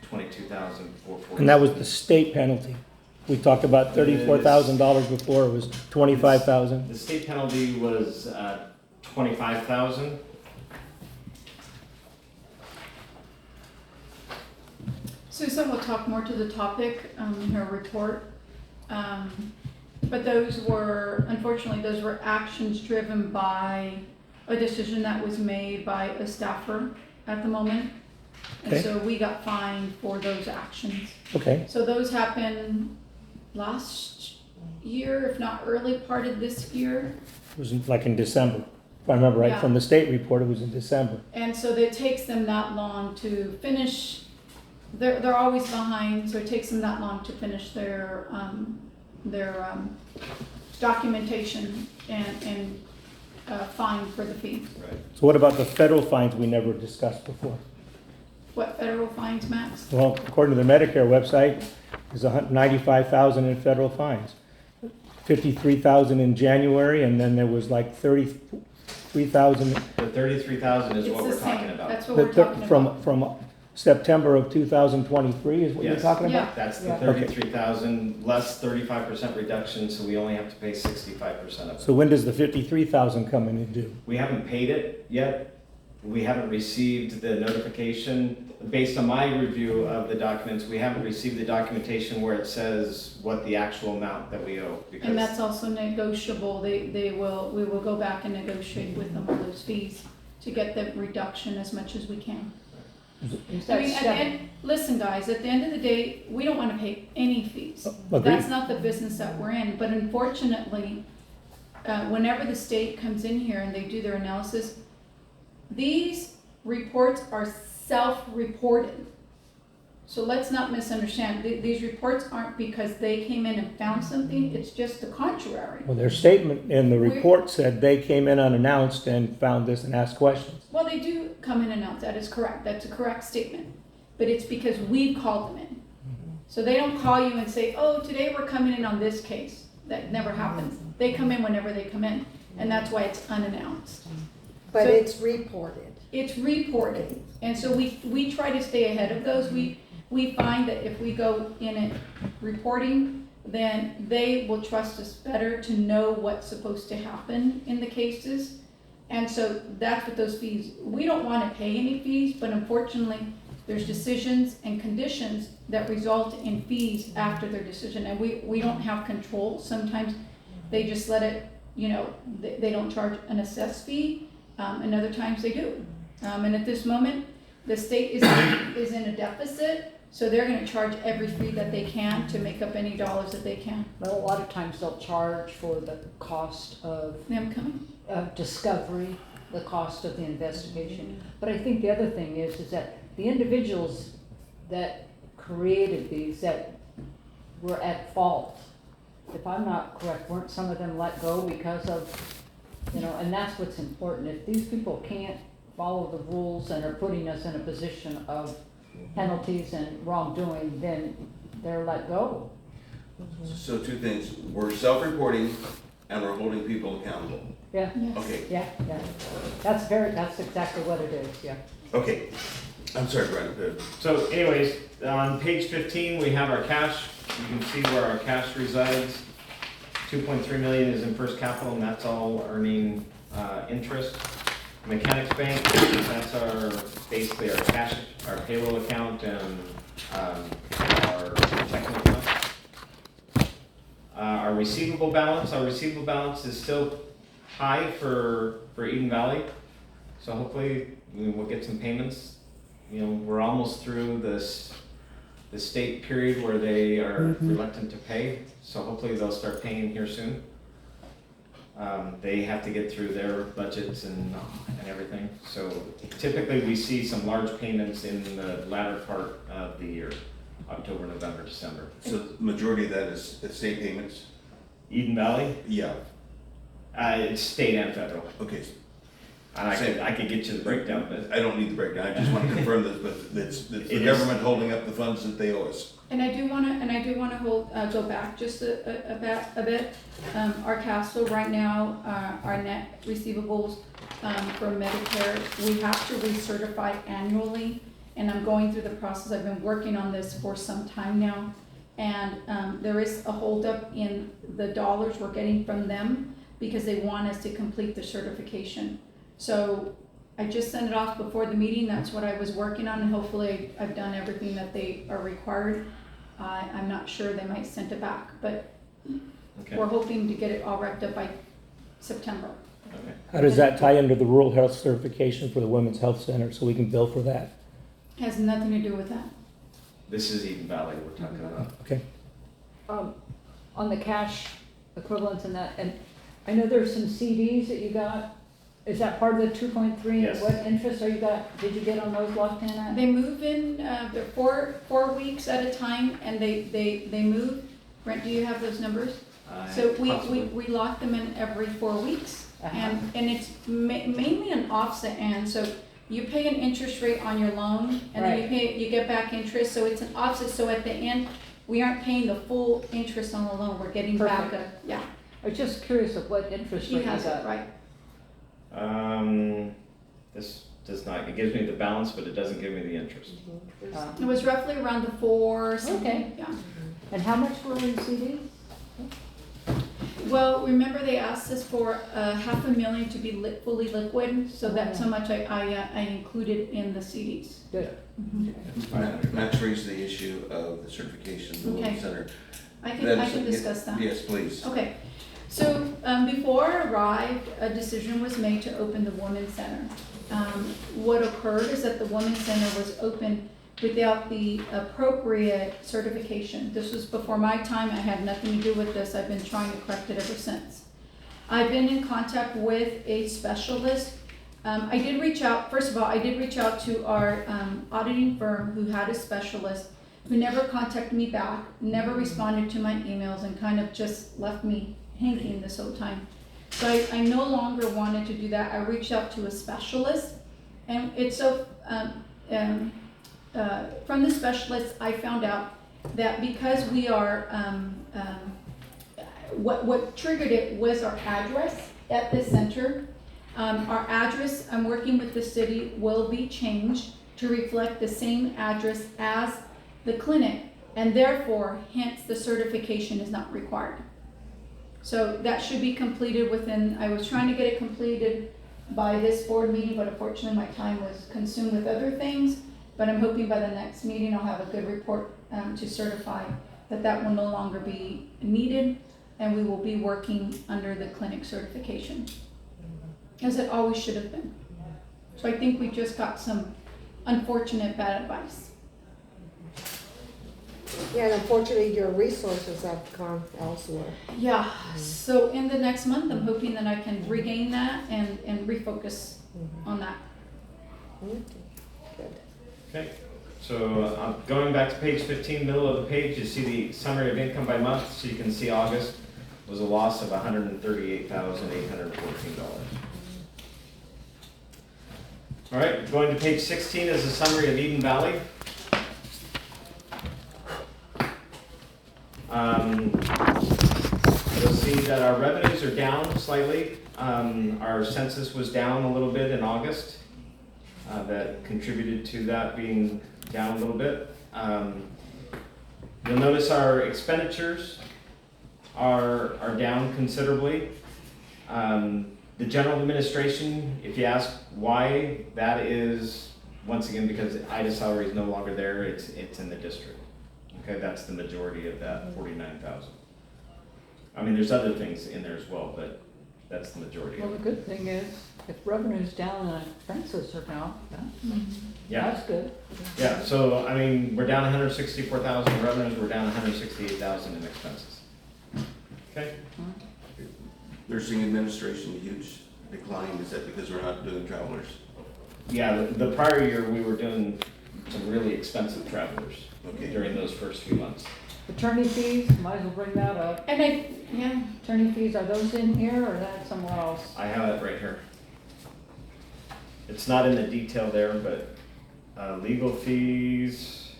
22,447. And that was the state penalty. We talked about $34,000 before. It was 25,000. The state penalty was 25,000. Susan will talk more to the topic in her report. But unfortunately, those were actions driven by a decision that was made by a staffer at the moment. And Okay. so we got fined for those actions. Okay. So those happened last year, if not early part of this year. It was like in December. If I remember right Yeah. from the state report, it was in December. And so it takes them that long to finish. They're always behind, so it takes them that long to finish their documentation and fine for the fee. Right. So what about the federal fines we never discussed before? What federal fines, Max? Well, according to the Medicare website, there's 95,000 in federal fines. 53,000 in January, and then there was like 33,000 The 33,000 is It's what the we're same. talking about. That's what we're talking about. from September of 2023 is what you're Yes. talking Yeah. about? That's the Yeah. 33,000 less 35% reduction, so we only have to pay 65% of it. So when does the 53,000 come in and due? We haven't paid it yet. We haven't received the notification. Based on my review of the documents, we haven't received the documentation where it says what the actual amount that we owe. And that's also negotiable. We will go back and negotiate with them on those fees to get the reduction as much as we can. Is I that mean, step- listen, guys, at the end of the day, we don't wanna pay any fees. Agreed. That's not the business that we're in, but unfortunately, whenever the state comes in here and they do their analysis, these reports are self-reported. So let's not misunderstand, these reports aren't because they came in and found something, it's just the contrary. Well, their statement in the report said they came in unannounced and found this and asked questions. Well, they do come in and out, that is correct, that's a correct statement, but it's because we've called them in. So they don't call you and say, oh, today we're coming in on this case, that never happens. They come in whenever they come in, and that's why it's unannounced. But So- it's reported. It's reported, and so we try to stay ahead of those. We find that if we go in it reporting, then they will trust us better to know what's supposed to happen in the cases. And so that's what those fees, we don't want to pay any fees, but unfortunately, there's decisions and conditions that result in fees after their decision, and we don't have control. Sometimes they just let it, they don't charge an assessed fee, and other times they do. And at this moment, the state is in a deficit, so they're gonna charge every fee that they can to make up any dollars that they can. Well, a lot of times they'll charge for the cost of Them coming. discovery, the cost of the investigation. But I think the other thing is that the individuals that created these, that were at fault, if I'm not correct, weren't some of them let go because of, and that's what's important. If these people can't follow the rules and are putting us in a position of penalties and wrongdoing, then they're let go. So two things, we're self-reporting and we're holding people accountable. Yeah, Yes. Okay, yeah. That's exactly what it is, yeah. okay. I'm sorry, Brian. So anyways, on page 15, we have our cash. You can see where our cash resides. 2.3 million is in First Capital, and that's all earning interest. Mechanics Bank, that's basically our cash, our payroll account, and our checking account. Our receivable balance is still high for Eden Valley, so hopefully we'll get some payments. We're almost through the state period where they are reluctant to pay, so hopefully they'll start paying here soon. They have to get through their budgets and everything, so typically we see some large payments in the latter part of the year, October, November, December. So the majority of that is state payments? Eden Valley, Yeah, it's state and federal, okay. and I could get you the breakdown, but I don't need the breakdown, I just want to confirm that, but it's the It is. government holding up the funds that they owe us. And I do wanna go back just a bit. Our cash flow right now, our net receivables, for Medicare, we have to recertify annually. And I'm going through the process, I've been working on this for some time now. And, there is a holdup in the dollars we're getting from them because they want us to complete the certification. So I just sent it off before the meeting, that's what I was working on, and hopefully I've done everything that they are required. I'm not sure, they might send it back, but okay. we're hoping to get it all wrapped up by September. Okay. How does that tie into the rural health certification for the Women's Health Center, so we can bill for that? Has nothing to do with that. This is Eden Valley we're talking about. Okay. On the cash equivalents and that, and I know there's some CDs that you got. Is that part of the 2.3? Yes. What interest did you get on those locked in at? They move in, they're four weeks at a time, and they move. Brent, do you have those numbers? So we lock them in every 4 weeks, Uh-huh. and it's mainly an offset, and so you pay an interest rate on your loan, and then you get back interest, so it's an offset, so at the end, we aren't paying the full interest on the loan, we're getting back I was just curious of what interest He rate you has it, got. right. This does not. It gives me the balance, but it doesn't give me the interest. It was roughly around the 4 something, Okay. yeah. And how much were in CDs? Well, remember they asked us for $500,000 to be fully liquid, so that's how much I included in the CDs. Good. Max raised the issue of the certification of the Okay. Women's Center. I can discuss that. Yes, please. Okay, so before I arrived, a decision was made to open the Women's Center. What occurred is that the Women's Center was opened without the appropriate certification. This was before my time, I had nothing to do with this, I've been trying to correct it ever since. I've been in contact with a specialist. I did reach out to our auditing firm who had a specialist who never contacted me back, never responded to my emails, and kind of just left me hanging this whole time. So I no longer wanted to do that. I reached out to a specialist, and it's so, from the specialist, I found out that because we are, what triggered it was our address at this center. Our address, I'm working with the city, will be changed to reflect the same address as the clinic, and therefore, hence the certification is not required. So that should be completed within, I was trying to get it completed by this board meeting, but unfortunately my time was consumed with other things. But I'm hoping by the next meeting I'll have a good report to certify that that will no longer be needed, and we will be working under the clinic certification, as it always should have been. So I think we just got some unfortunate bad advice. Yeah, and unfortunately, your resources have gone elsewhere. Yeah, so in the next month, I'm hoping that I can regain that and refocus on that. Good. Okay, so going back to page 15, middle of the page, you see the summary of income by month, so you can see August was a loss of $138,814. All right, going to page 16 is a summary of Eden Valley. You'll see that our revenues are down slightly. Our census was down a little bit in August. That contributed to that being down a little bit. You'll notice our expenditures are down considerably. The general administration, if you ask why, that is, once again, because Ida salary is no longer there, it's in the district. Okay, that's the majority of that 49,000. I mean, there's other things in there as well, but that's the majority Well, of the it. good thing is, if revenue's down and expenses are down, Yeah, that's good. yeah, so, I mean, we're down 164,000 in revenues, we're down 168,000 in expenses. Okay? Nursing administration, huge decline. Is that because we're not doing travelers? Yeah, the prior year, we were doing some really expensive travelers Okay. during those first few months. Attorney fees, might as well bring that up. And Attorney fees, are those in here or that somewhere else? I have it right here. It's not in the detail there, but legal fees,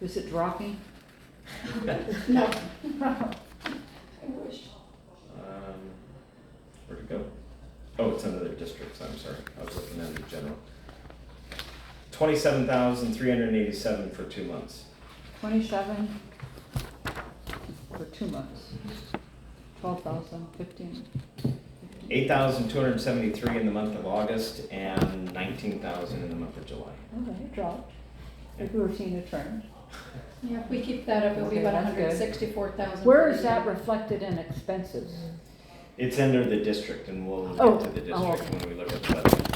Is it dropping? no. I wish. where'd it go? Oh, it's under the districts, I'm sorry, I was looking at the general. 27,387 for 2 months. 27 for 2 months. 12,000, 15. 8,273 in the month of August and 19,000 in the month of July. Okay, it dropped. If we were seeing a trend. Yeah, if we keep that up, it'll be Okay, about that's good. 164,000. Where is that reflected in expenses? It's under the district, and we'll Oh, get to the oh, district okay. when we look at the budget.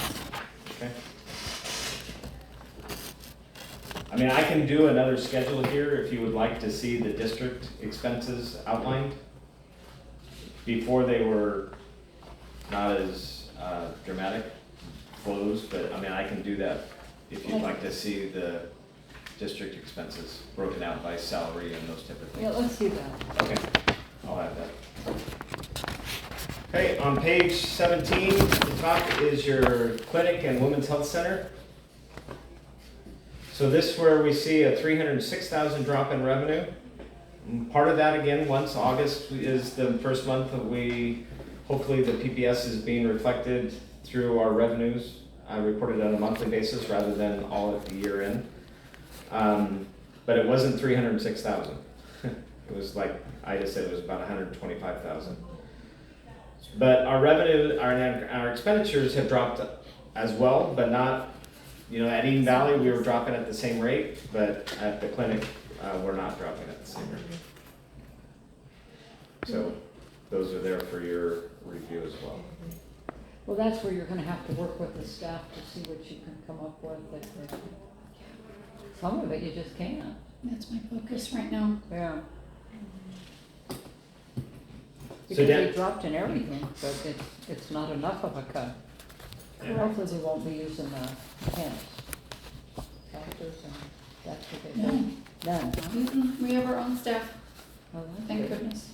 Okay? I mean, I can do another schedule here if you would like to see the district expenses outlined. Before they were not as dramatic flows, but I mean, I can do that if you'd like to see the district expenses broken out by salary and those type of things. Yeah, let's see that. Okay, I'll add that. Okay, on page 17, at the top is your clinic and women's health center. So this is where we see a 306,000 drop in revenue. And part of that, again, once August is the first month that hopefully the PPS is being reflected through our revenues, reported on a monthly basis rather than all at the year end. But it wasn't 306,000. It was like Ida said, it was about 125,000. But our revenue, our expenditures have dropped as well, but not, at Eden Valley, we were dropping at the same rate, but at the clinic, we're not dropping at the same rate. So those are there for your review as well. Well, that's where you're gonna have to work with the staff to see what you can come up with. Some of it you just can't. That's my focus right now. Yeah. So Because Dan- they dropped in everything, but it's not enough of a cut. Hopefully they won't be using the camps. Doctors and that's what they do. None. Mm-mm, we have our own staff, Well, that's thank good. goodness.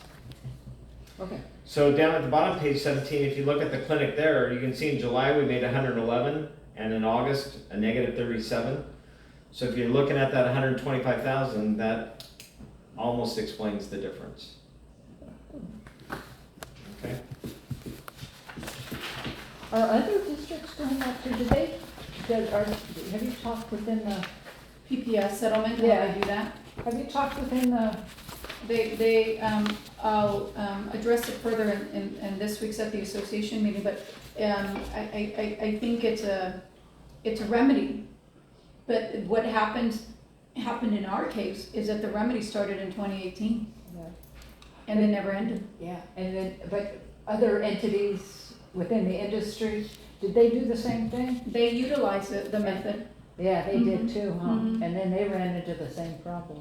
Okay. So down at the bottom, page 17, if you look at the clinic there, you can see in July we made 111, and in August a negative 37. So if you're looking at that 125,000, that almost explains the difference. Okay. Are other districts going up to, have you talked within the, PPS settlement, how Yeah. they do that? have you talked within the, I'll address it further in this week's at the association meeting, but I think it's a remedy. But what happened in our case is that the remedy started in 2018 and it never ended. yeah, and then, but other entities within the industry, did they do the same thing? They utilize the method. Yeah, they did Mhm. too, huh? Mhm. And then they ran into the same problem.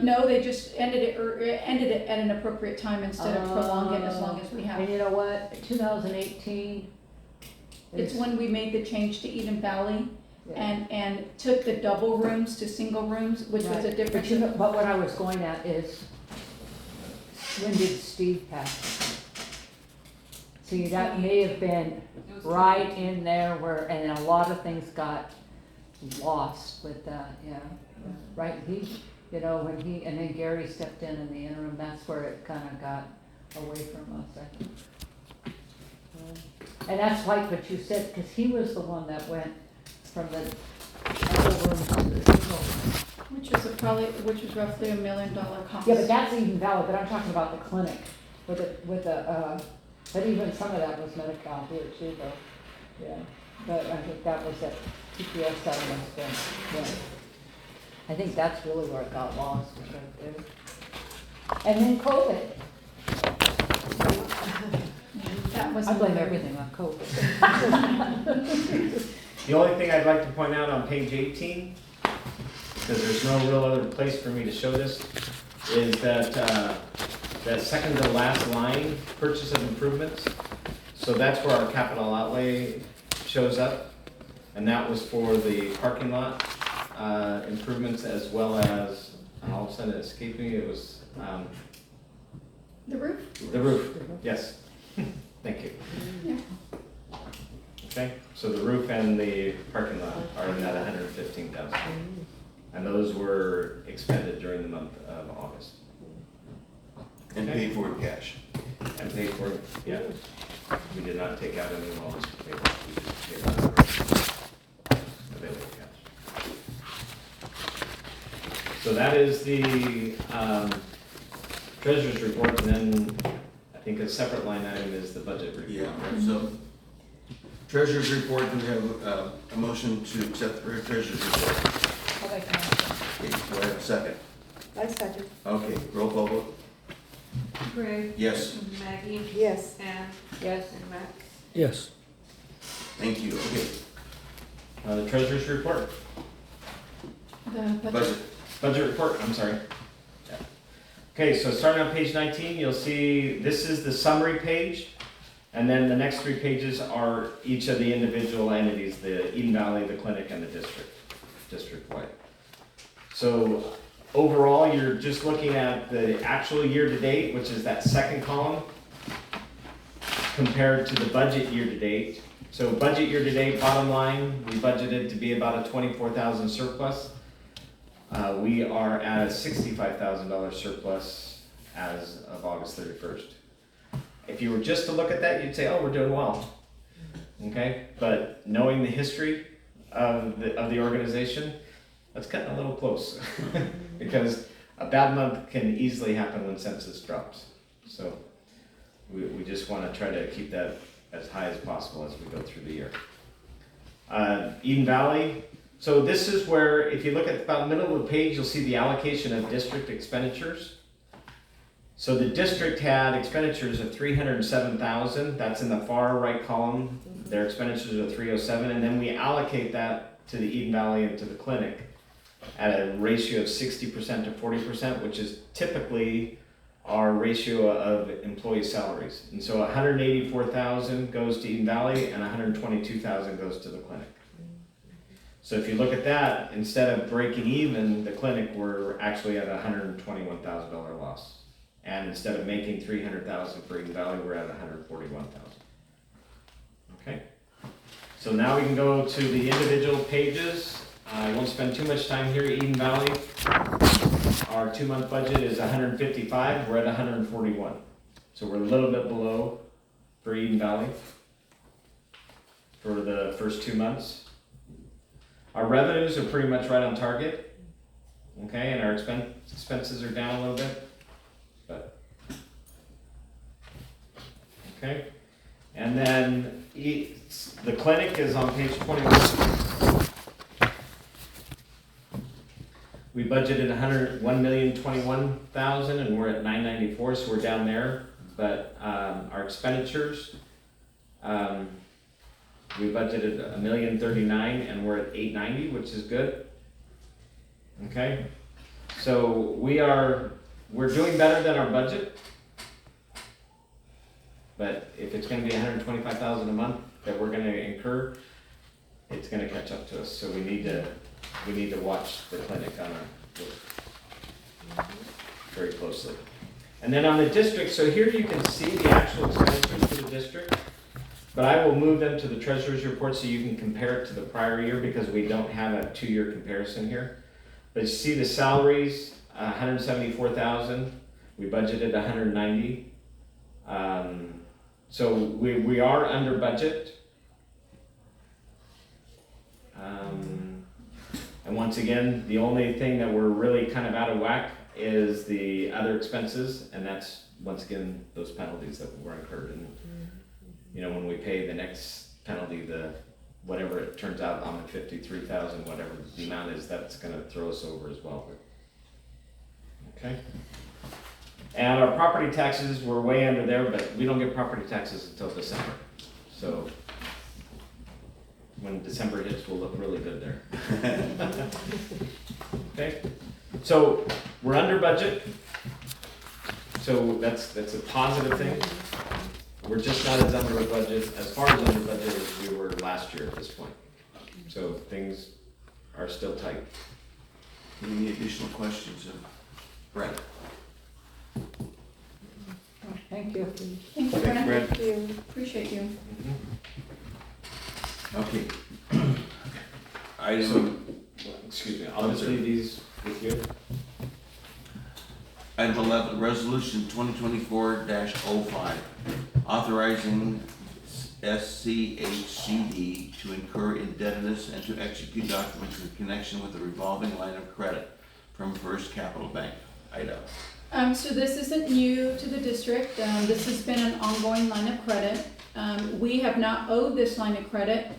No, they just ended it at an appropriate time instead of prolonging it as long as we have. And you know what, 2018. It's when we made the change to Eden Valley Yeah. and took the double rooms to single rooms, which was a Right. difference. But what I was going at is, when did Steve pass? See, that may have been right in there where, and a lot of things got lost with that, yeah. Right, when and then Gary stepped in the interim, that's where it kinda got away from us, I think. And that's like what you said, cause he was the one that went from the double room to the single room. Which was roughly $1 million cost. Yeah, but that's even valid, but I'm talking about the clinic but even some of that was Medi-Cal here too, though. Yeah, but I think that was at TPS settlements then, yeah. I think that's really where it got lost, was right there. And then COVID, That was. I blame everything on COVID. The only thing I'd like to point out on page 18, because there's no real other place for me to show this, is that that second to last line, purchase of improvements. So that's where our capital outlay shows up, and that was for the parking lot improvements as well as, all of a sudden it escaped me, it was The roof? the roof, yes. Thank you. Yeah. Okay, so the roof and the parking lot are in that 115,000. And those were expended during the month of August. And Okay. paid for in cash. And paid for, yeah. We did not take out any loans. We just paid out available cash. So that is the treasurer's report, and then I think a separate line item is the budget review. Yeah, so treasurer's report, do we have a motion to accept the treasurer's report? I'll make a motion. Okay, do I have a second? I second. Okay, roll call vote. Graig, Yes, Maggie, Yes. Ann, Yes, and Max. Yes. thank you, okay. The treasurer's report, The budget. Budget, budget report, I'm sorry. Yeah. Okay, so starting on page 19, you'll see this is the summary page. And then the next 3 pages are each of the individual entities, the Eden Valley, the clinic, and the district-wide. So overall, you're just looking at the actual year-to-date, which is that second column, compared to the budget year-to-date. So budget year-to-date, bottom line, we budgeted to be about a $24,000 surplus. We are at a $65,000 surplus as of August 31st. If you were just to look at that, you'd say, oh, we're doing well. okay? But knowing the history of the organization, that's cutting a little close. Because a bad month can easily happen when census drops. So we just wanna try to keep that as high as possible as we go through the year. Eden Valley, so this is where, if you look at about the middle of the page, you'll see the allocation of district expenditures. So the district had expenditures of $307,000, that's in the far right column. Their expenditures are $307,000, and then we allocate that to the Eden Valley and to the clinic at a ratio of 60% to 40%, which is typically our ratio of employee salaries. And so 184,000 goes to Eden Valley and 122,000 goes to the clinic. So if you look at that, instead of breaking even, the clinic, we're actually at a $121,000 loss. And instead of making $300,000 for Eden Valley, we're at $141,000. Okay. So now we can go to the individual pages. I won't spend too much time here. Eden Valley, our 2-month budget is 155. We're at 141. So we're a little bit below for Eden Valley for the first 2 months. Our revenues are pretty much right on target. Okay, and our expenses are down a little bit. But okay, and then the clinic is on page 21. We budgeted $1,021,000 and we're at $994, so we're down there. But our expenditures, we budgeted $1,039,000 and we're at $890, which is good. Okay, so we're doing better than our budget. But if it's going to be $125,000 a month that we're going to incur, it's going to catch up to us. So we need to watch the clinic very closely. And then on the district, so here you can see the actual expenditures for the district, but I will move them to the treasurer's report so you can compare it to the prior year because we don't have a 2-year comparison here. But you see the salaries, $174,000. We budgeted $190,000. So we are under budget. And once again, the only thing that we're really kind of out of whack is the other expenses, and that's once again those penalties that were incurred. And you know, when we pay the next penalty, whatever it turns out on the 53,000, whatever the amount is, that's going to throw us over as well. Okay. And our property taxes were way under there, but we don't get property taxes until December. So when December hits, we'll look really good there. Okay. So we're under budget. So that's a positive thing. We're just not as under budget, as far as under budget as we were last year at this point. So things are still tight. Any additional questions? Brett? Thank you. Thank you, Thanks, Brent. Brett. Thank you. Appreciate you. Okay. Excuse me, I'll just leave these with you. Item 11, Resolution 2024-05, authorizing SCHCD to incur indebtedness and to execute documents in connection with the revolving line of credit from First Capital Bank. Ida. So this isn't new to the district. This has been an ongoing line of credit. We have not owed this line of credit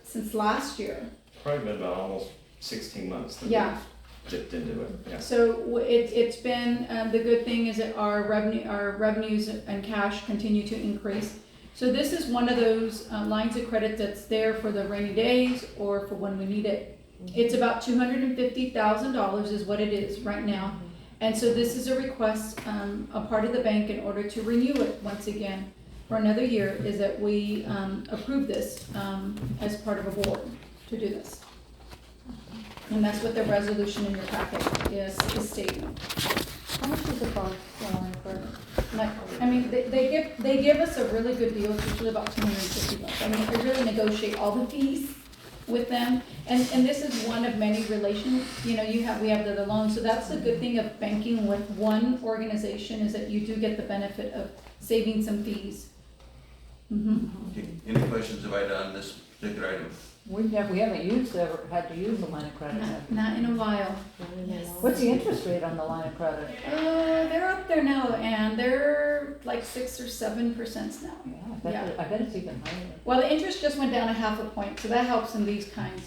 since last year. Probably been about almost 16 months that Yeah. we dipped into it. Yeah. So it's been, the good thing is that our revenues and cash continue to increase. So this is one of those lines of credit that's there for the rainy days or for when we need it. It's about $250,000 is what it is right now. And so this is a request, a part of the bank in order to renew it once again for another year, is that we approve this as part of a board to do this. And that's what the resolution in your packet is stating. How much is the cost for? I mean, they give us a really good deal. It's usually about $250. I mean, I really negotiate all the fees with them, and this is one of many relations. You know, we have the loan, so that's the good thing of banking with one organization, is that you do get the benefit of saving some fees. Okay, any questions about on this particular item? We haven't had to use the line of credit. have we? Not in a while. What's the interest rate on the line of credit? They're up there now, and they're like 6 or 7% now. Yeah, I bet it's even higher. Well, the interest just went down 0.5 point, so that helps in these kinds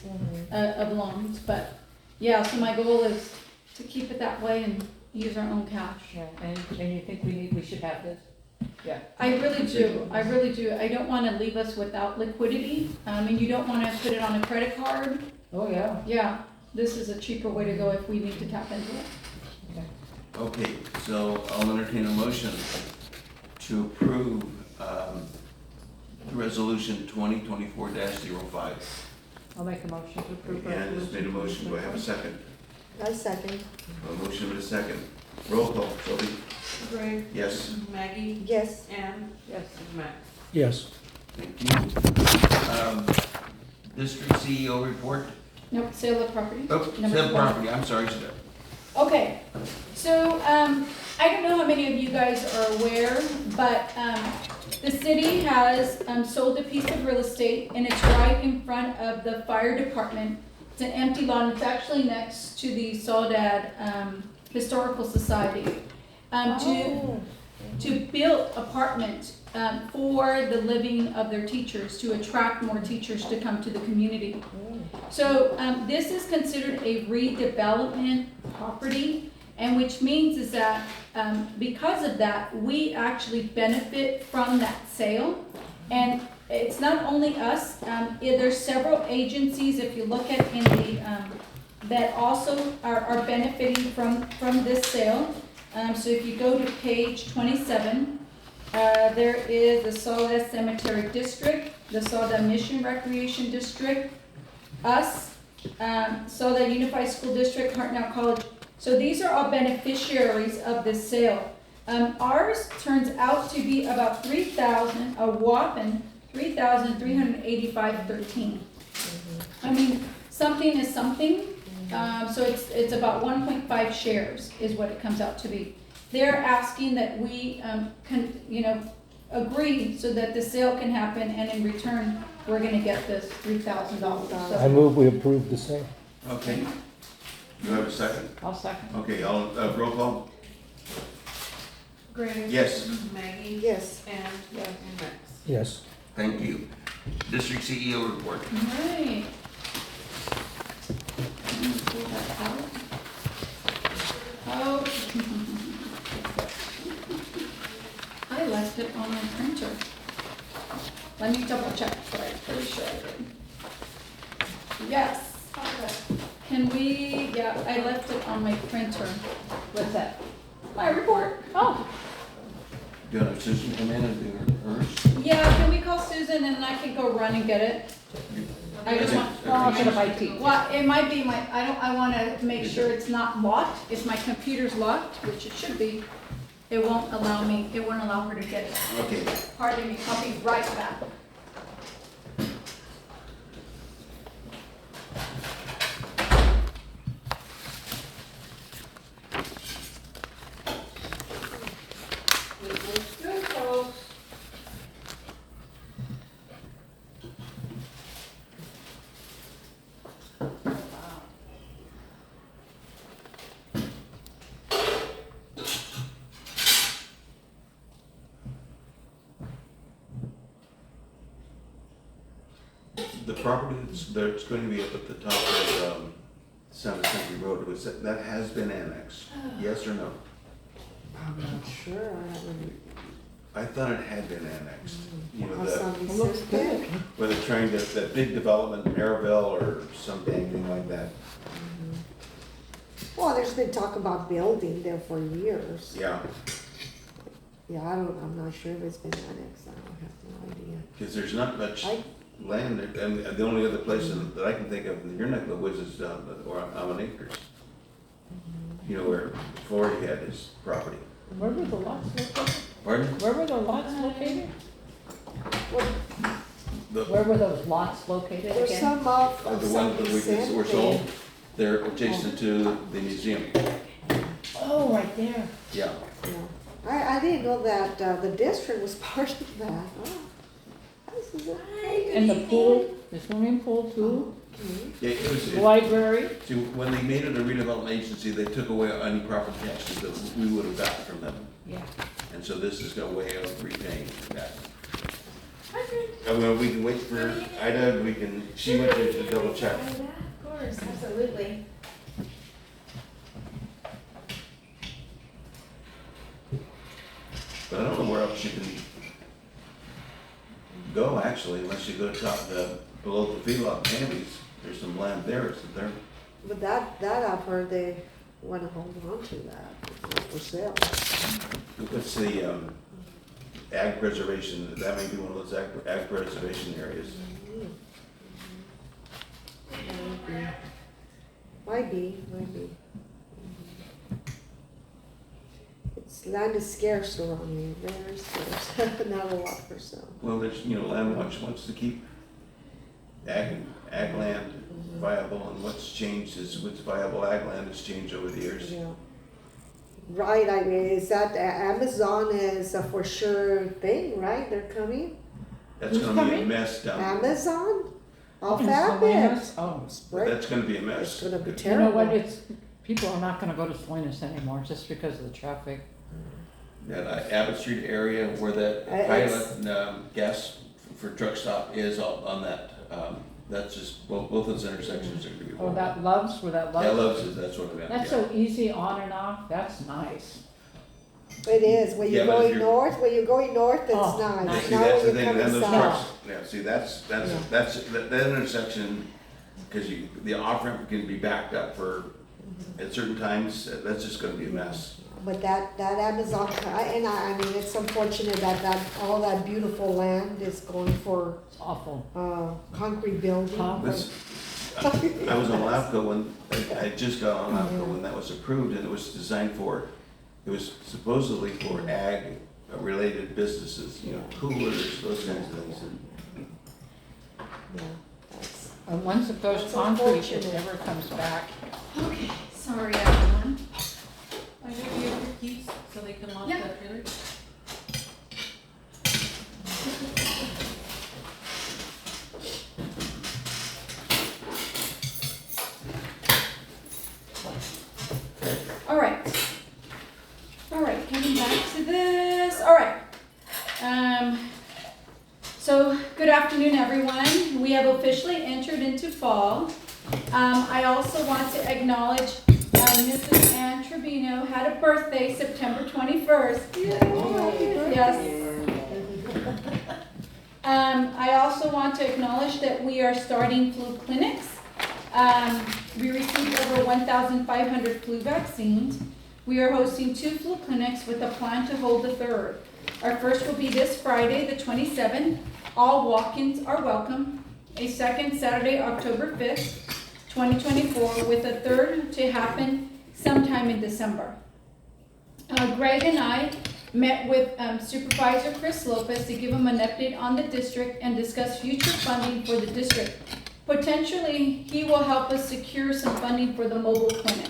of loans. But yeah, so my goal is to keep it that way and use our own cash. Yeah, and you think we should have this? Yeah. I really do. I really do. I don't want to leave us without liquidity. And you don't want to put it on a credit card. Oh, yeah. Yeah, this is a cheaper way to go if we need to tap into it. Okay, so I'll entertain a motion to approve, resolution 2024-05. I'll make a motion to approve. And has made a motion, do I have a second? I second. A motion and a second. Roll call, Sylvie? Graig, Yes. Maggie, Yes. Ann, Yes. Max. Yes. Thank you. District CEO report? Nope, sale of property. Oh, Number sale 12. property, I'm sorry, sir. Okay, so, I don't know how many of you guys are aware, but, the city has, sold a piece of real estate, and it's right in front of the fire department. It's an empty lot, and it's actually next to the Soledad, Historical Society. To build apartment, for the living of their teachers, to attract more teachers to come to the community. So, this is considered a redevelopment property, and which means is that, because of that, we actually benefit from that sale. And it's not only us, there's several agencies, if you look at in the, that also are benefiting from this sale. So if you go to page 27, there is the Soledad Cemetery District, the Soledad Mission Recreation District, us, Soledad Unified School District, Hartnell College. So these are all beneficiaries of this sale. Ours turns out to be about a whopping 3,385.13. I mean, something is something. So it's about 1.5 shares is what it comes out to be. They're asking that we agree so that the sale can happen, and in return, we're gonna get this $3,000. I So, move we approve the sale. Okay. Do you have a second? I'll second. Okay, all, roll call? Graig. Yes. Maggie. Yes. Ann, Yes. and Max. Yes. Thank you. District CEO report. right. Let me pull that out. Oh. I left it on my printer. Let me double check, but I'm pretty sure I did. Yes. Can we, yeah, I left it on my printer. What's that? My report. Oh, Do you want Susan come in and do hers? Yeah, can we call Susan and I can go run and get it? I just want, I'll get a bite to eat. well, it might be I wanna make sure it's not locked. If my computer's locked, which it should be, it won't allow her to get it. Okay. Pardon me, I'll be right back. Good, folks. The property that's going to be up at the top of, 7th Century Road, that has been annexed, yes or no? I'm not sure, I haven't. I thought it had been annexed. You know, Somebody it looks says good. that. where they're trying to, that big development in Maryville or some dang thing like that. Well, there's been talk about building there for years. Yeah, Yeah, I'm not sure if it's been annexed, I don't have no idea. because there's not much I- land there, and the only other place that I can think of in your neck of the woods is down on Acres. You know, where Flory had his property. where were the lots located? Pardon? Where were the lots located? The Where were those lots located There's again? some off the of ones that somebody's were sold, they're adjacent to the museum. Oh, right there. Yeah. I didn't know that, the district was part of that. Oh. Is that? And the pool, the swimming pool too, Okay. Yeah, it was, the library. see, when they made it a redevelopment agency, they took away any property taxes that we would have gotten from them. Yeah. And so this is a way of repaying that. We can wait for Ida, she went there to double check. Of course, absolutely. But I don't know where else you can go, actually, unless you go below the feedlot Hamby's. There's some land there, isn't there? But that I've heard they want to hold on to that, it's not for sale. What's the ag preservation, that may be one of those ag preservation areas. Might be. Land is scarce around here, very scarce, not a lot for sale. Well, there's, Land Watch wants to keep ag land viable, and what's changed is what's viable ag land has changed over the years. Yeah. Right, I mean, is that Amazon is a for sure thing, right? They're coming? That's gonna be a mess down there. Amazon? Off In Abbott? Salinas? Oh, That's gonna be a It's mess. gonna be you know terrible. what, people are not gonna go to Salinas anymore just because of the traffic. That Abbott Street area where that It's- pilot gas for truck stop is on that, that's just, both those intersections are gonna be Oh, horrible. that Loves, where that Yeah, Loves? Loves is, that's what I meant, That's yeah. so easy on and off, that's nice. It is, when Yeah, you're but if going you're- north, it's Oh, nice. nice. See, Now that's the when you're thing, then coming those south. trucks, see, that intersection, because the off-ramp can be backed up for, at certain times, that's just gonna be a mess. But that Amazon, I mean, it's unfortunate that all that beautiful land is going for, It's awful. concrete building. Concrete. I was on LAFCO when, I just got on LAFCO when that was approved, and it was designed it was supposedly for ag-related businesses, coolers, those kinds of things. Yeah, that's- And once it goes That's concrete, it unfortunate. never comes back. Okay, sorry everyone. I give you your keys so they can lock Yeah. that trailer. All right, coming back to this, all right. So, good afternoon, everyone. We have officially entered into fall. I also want to acknowledge Mrs. Ann Trebino had a birthday September 21st. Yes. I also want to acknowledge that we are starting flu clinics. We received over 1,500 flu vaccines. We are hosting 2 flu clinics with a plan to hold the third. Our first will be this Friday, the 27th. All walk-ins are welcome. A second Saturday, October 5th, 2024, with a third to happen sometime in December. Greg and I met with Supervisor Chris Lopez to give him an update on the district and discuss future funding for the district. Potentially, he will help us secure some funding for the mobile clinic.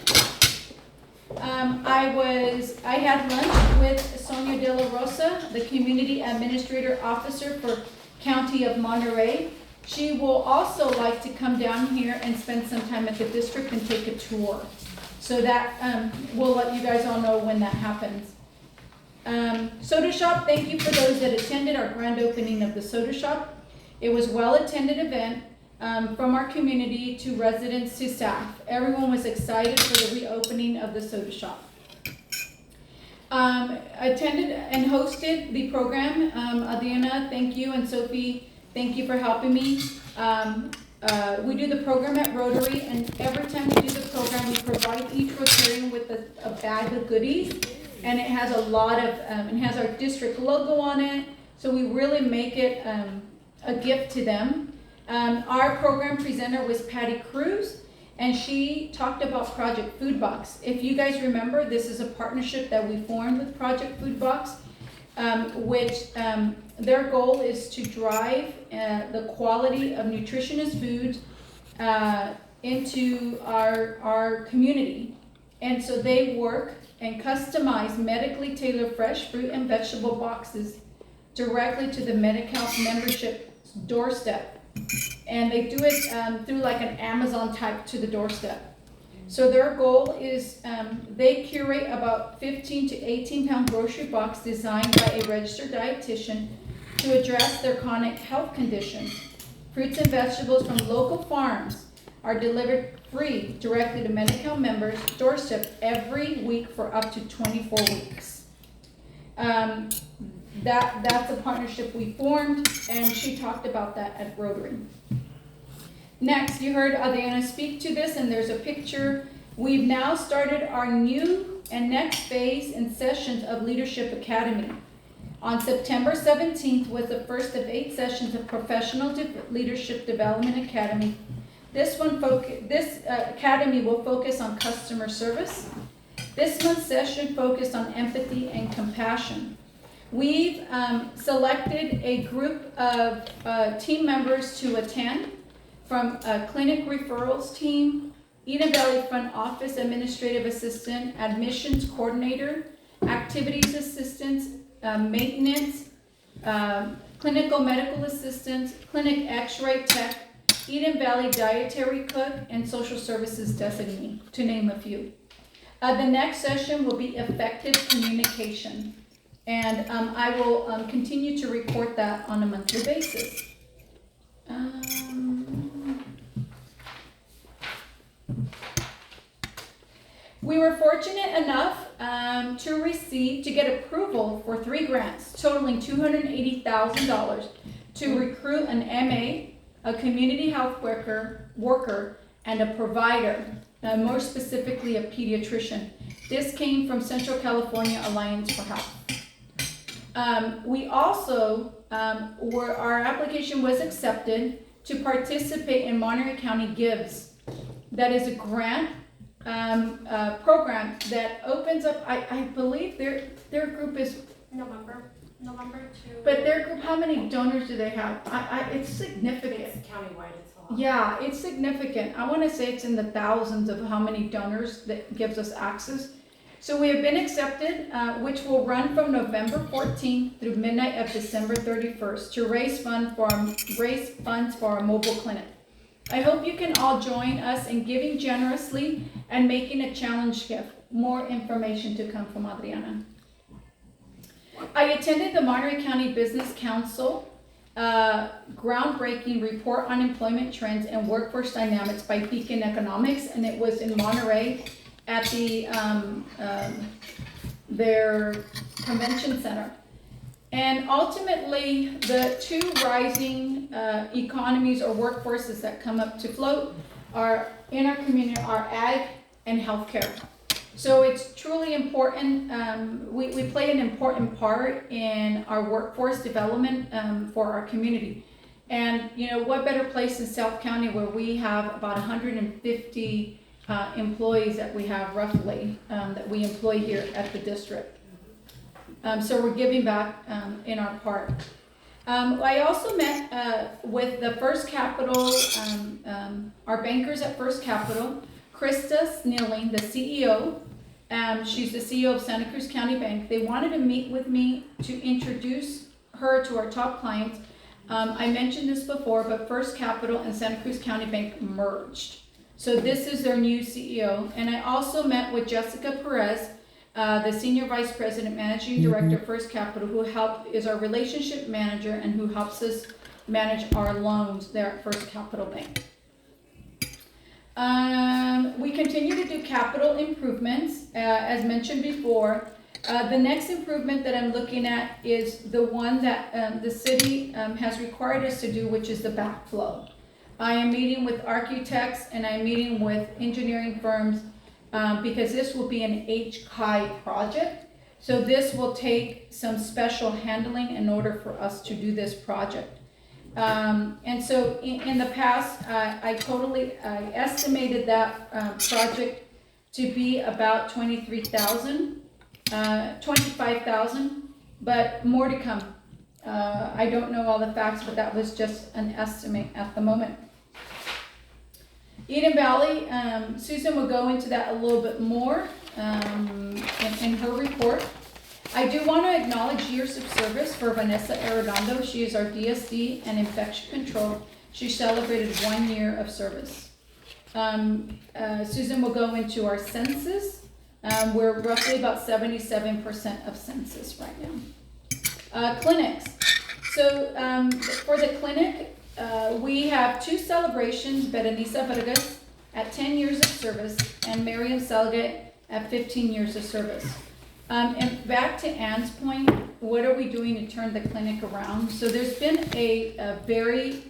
I had lunch with Sonia De La Rosa, the Community Administrator Officer for County of Monterey. She will also like to come down here and spend some time at the district and take a tour. So that, we'll let you guys all know when that happens. Soda Shop, thank you for those that attended our grand opening of the Soda Shop. It was a well-attended event from our community to residents to staff. Everyone was excited for the reopening of the Soda Shop. Attended and hosted the program. Adriana, thank you, and Sophie, thank you for helping me. We do the program at Rotary, and every time we do the program, we provide each Rotarian with a bag of goodies, and it has a lot of, it has our district logo on it, so we really make it a gift to them. Our program presenter was Patty Cruz, and she talked about Project Food Box. If you guys remember, this is a partnership that we formed with Project Food Box, which their goal is to drive the quality of nutritious food into our community. And so they work and customize medically tailored fresh fruit and vegetable boxes directly to the Medi-Cal membership doorstep. And they do it through like an Amazon type to the doorstep. So their goal is they curate about 15 to 18 pound grocery box designed by a registered dietitian to address their chronic health conditions. Fruits and vegetables from local farms are delivered free directly to Medi-Cal members' doorstep every week for up to 24 weeks. That's a partnership we formed, and she talked about that at Rotary. Next, you heard Adriana speak to this, and there's a picture. We've now started our new and next phase in sessions of Leadership Academy. On September 17th was the first of 8 sessions of Professional Leadership Development Academy. This academy will focus on customer service. This month's session focused on empathy and compassion. We've selected a group of team members to attend from a clinic referrals team, Eden Valley Front Office Administrative Assistant, Admissions Coordinator, Activities Assistants, Maintenance, Clinical Medical Assistants, Clinic X-Ray Tech, Eden Valley Dietary Cook, and Social Services Designee, to name a few. The next session will be effective communication, and I will continue to report that on a monthly basis. We were fortunate enough to get approval for 3 grants totaling $280,000 to recruit an MA, a community health worker, and a provider, more specifically a pediatrician. This came from Central California Alliance for Health. We also, our application was accepted to participate in Monterey County Gives. That is a grant program that opens up, I believe their group is November to. But their group, how many donors do they have? It's significant. It's countywide, it's a lot. Yeah, it's significant. I want to say it's in the thousands of how many donors that gives us access. So we have been accepted, which will run from November 14th through midnight of December 31st to raise funds for our mobile clinic. I hope you can all join us in giving generously and making a challenge gift. More information to come from Adriana. I attended the Monterey County Business Council groundbreaking report on employment trends and workforce dynamics by Beacon Economics, and it was in Monterey at the their convention center. And ultimately, the 2 rising economies or workforces that come up to float are in our community are ag and healthcare. So it's truly important. We play an important part in our workforce development for our community. And what better place in South County where we have about 150 employees that we have roughly that we employ here at the district. So we're giving back in our part. I also met with the First Capital, our bankers at First Capital, Krista Snelling, the CEO. She's the CEO of Santa Cruz County Bank. They wanted to meet with me to introduce her to our top clients. I mentioned this before, but First Capital and Santa Cruz County Bank merged. So this is their new CEO. And I also met with Jessica Perez, the Senior Vice President, Managing Director of First Capital, who is our relationship manager and who helps us manage our loans there at First Capital Bank. We continue to do capital improvements, as mentioned before. The next improvement that I'm looking at is the one that the city has required us to do, which is the backflow. I am meeting with architects and I'm meeting with engineering firms because this will be an HCI project. So this will take some special handling in order for us to do this project. And so in the past, I estimated that project to be about $25,000, but more to come. I don't know all the facts, but that was just an estimate at the moment. Eden Valley, Susan will go into that a little bit more in her report. I do want to acknowledge years of service for Vanessa Arredondo. She is our DSD and infection control. She celebrated 1 year of service. Susan will go into our census. We're roughly about 77% of census right now. Clinics. So for the clinic, we have 2 celebrations, Berenice Vargas at 10 years of service and Miriam Salgate at 15 years of service. And back to Ann's point, what are we doing to turn the clinic around? So there's been a very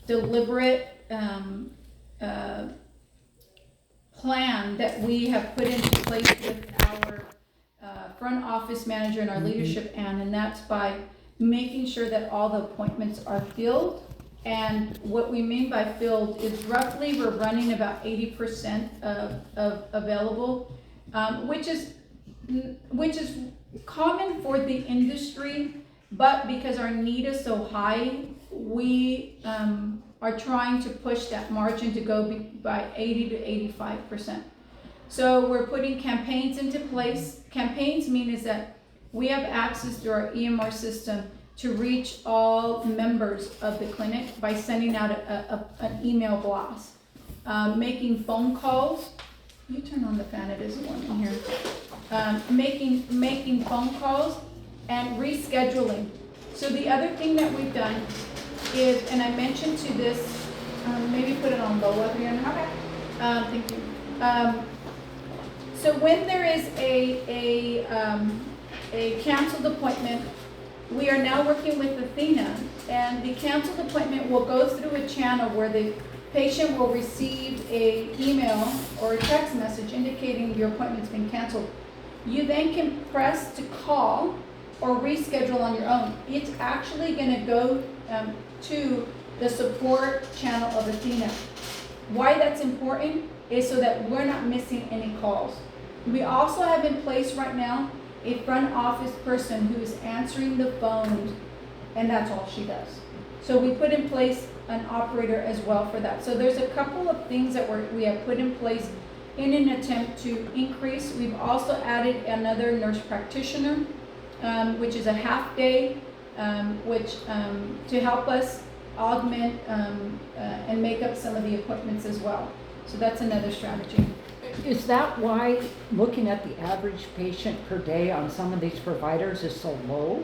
deliberate plan that we have put into place with our front office manager and our leadership, Ann, and that's by making sure that all the appointments are filled. And what we mean by filled is roughly we're running about 80% of available, which is common for the industry, but because our need is so high, we are trying to push that margin to go by 80 to 85%. So we're putting campaigns into place. Campaigns mean is that we have access through our EMR system to reach all members of the clinic by sending out an email blast, making phone calls. You turn on the fan, it is warm in here. Making phone calls and rescheduling. So the other thing that we've done is, and I mentioned to this, maybe put it on low up here. Okay. Thank you. So when there is a canceled appointment, we are now working with Athena, and the canceled appointment will go through a channel where the patient will receive a email or a text message indicating your appointment's been canceled. You then can press to call or reschedule on your own. It's actually going to go to the support channel of Athena. Why that's important is so that we're not missing any calls. We also have in place right now a front office person who is answering the phone, and that's all she does. So we put in place an operator as well for that. So there's a couple of things that we have put in place in an attempt to increase. We've also added another nurse practitioner, which is a half day, to help us augment and make up some of the appointments as well. So that's another strategy. Is that why looking at the average patient per day on some of these providers is so low?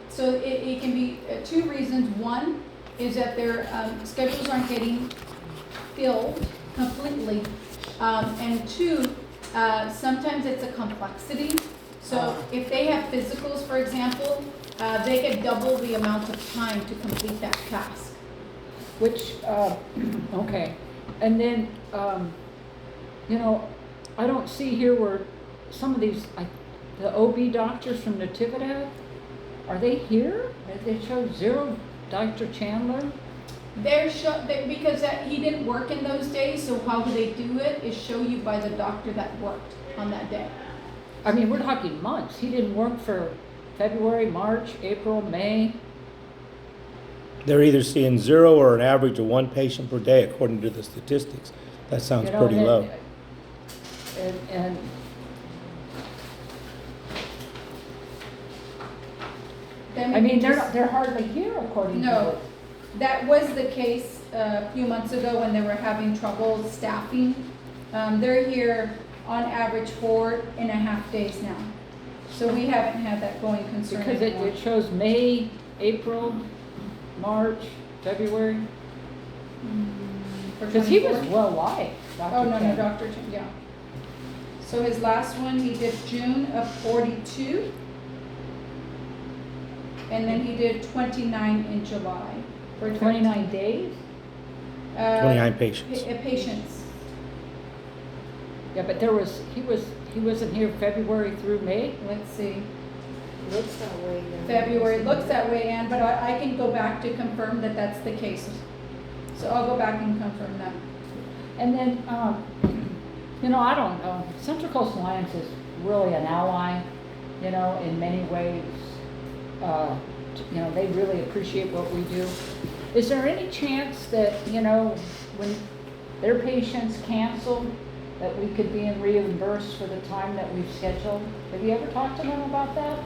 So it can be 2 reasons. One is that their schedules aren't getting filled completely. And 2, sometimes it's a complexity. So if they have physicals, for example, they get double the amount of time to complete that task. Which, okay. And then, I don't see here where some of these, the OB doctors from Natividad, are they here? They show 0 Dr. Chandler? Because he didn't work in those days, so how do they do it is show you by the doctor that worked on that day. I mean, we're talking months. He didn't work for February, March, April, May. They're either seeing 0 or an average of 1 patient per day, according to the statistics. That sounds pretty low. And I mean, they're hardly here according to No, it. that was the case a few months ago when they were having trouble staffing. They're here on average 4.5 days now. So we haven't had that going concern Because anymore. it shows May, April, March, February. For Because he was 24? well liked, Dr. Oh, no, Chen. Dr. Chen, yeah. So his last one, he did June of 42. And then he did 29 in July. For 29 days? 29 patients. Patients. Yeah, but he wasn't here February through May? Let's see. Looks that way. yeah. February looks that way, Ann, but I can go back to confirm that that's the case. So I'll go back and confirm that. And then, I don't know, Central Coast Alliance is really an ally, in many ways. They really appreciate what we do. Is there any chance that, when their patients cancel, that we could be reimbursed for the time that we've scheduled? Have you ever talked to them about that?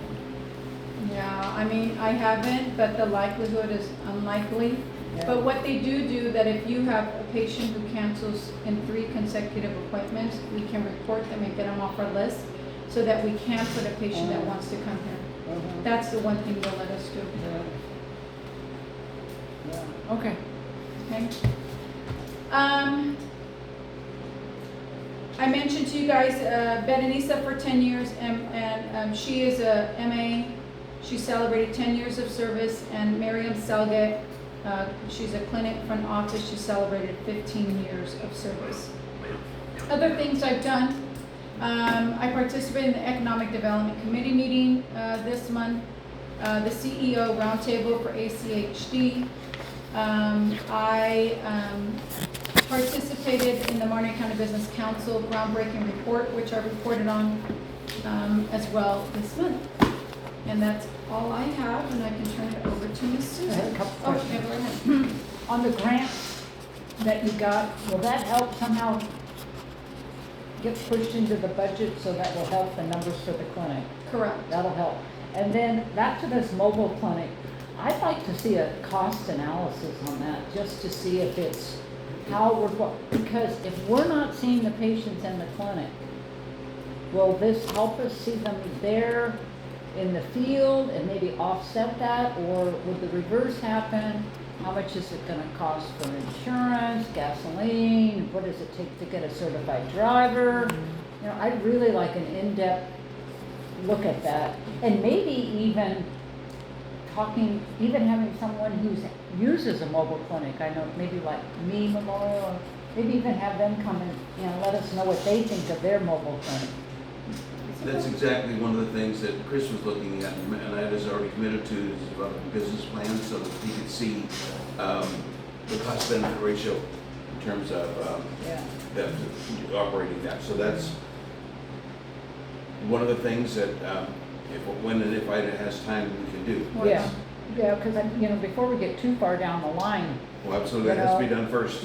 Yeah, I mean, I haven't, but the likelihood is unlikely. Yeah. But what they do that if you have a patient who cancels in 3 consecutive appointments, we can report them and get them off our list so that we can put a patient that wants to come here. Mhm. That's the one thing they'll let us do. Yeah. Okay. Okay. I mentioned to you guys, Benenisa for 10 years, and she is a MA. She celebrated 10 years of service, and Miriam Selgate, she's a clinic front office. She celebrated 15 years of service. Other things I've done, I participated in the Economic Development Committee meeting this month, the CEO Roundtable for ACHD. I participated in the Monterey County Business Council groundbreaking report, which I reported on as well this month. And that's all I have, and I can turn it over to Ms. Susan. I have a couple Okay, questions. go ahead. On the grants that you got, will that help somehow get pushed into the budget so that will help the numbers for the clinic? Correct. That'll help. And then back to this mobile clinic, I'd like to see a cost analysis on that, just to see if it's how we're, because if we're not seeing the patients in the clinic, will this help us see them there in the field and maybe offset that, or would the reverse happen? How much is it gonna cost for insurance, gasoline, what does it take to get a certified driver? You know, I'd really like an in-depth look at that, and maybe even talking, even having someone who uses a mobile clinic. I know maybe like Me Memorial, or maybe even have them come and, you know, let us know what they think of their mobile clinic. That's exactly one of the things that Chris was looking at, and I was already committed to, is about a business plan, so that he could see the cost benefit ratio in terms of Yeah. them operating that. So that's one of the things that when and if Ida has time, we can do. Yeah, yeah, because you know, before we get too far down the line. Well, absolutely, that has to be done first.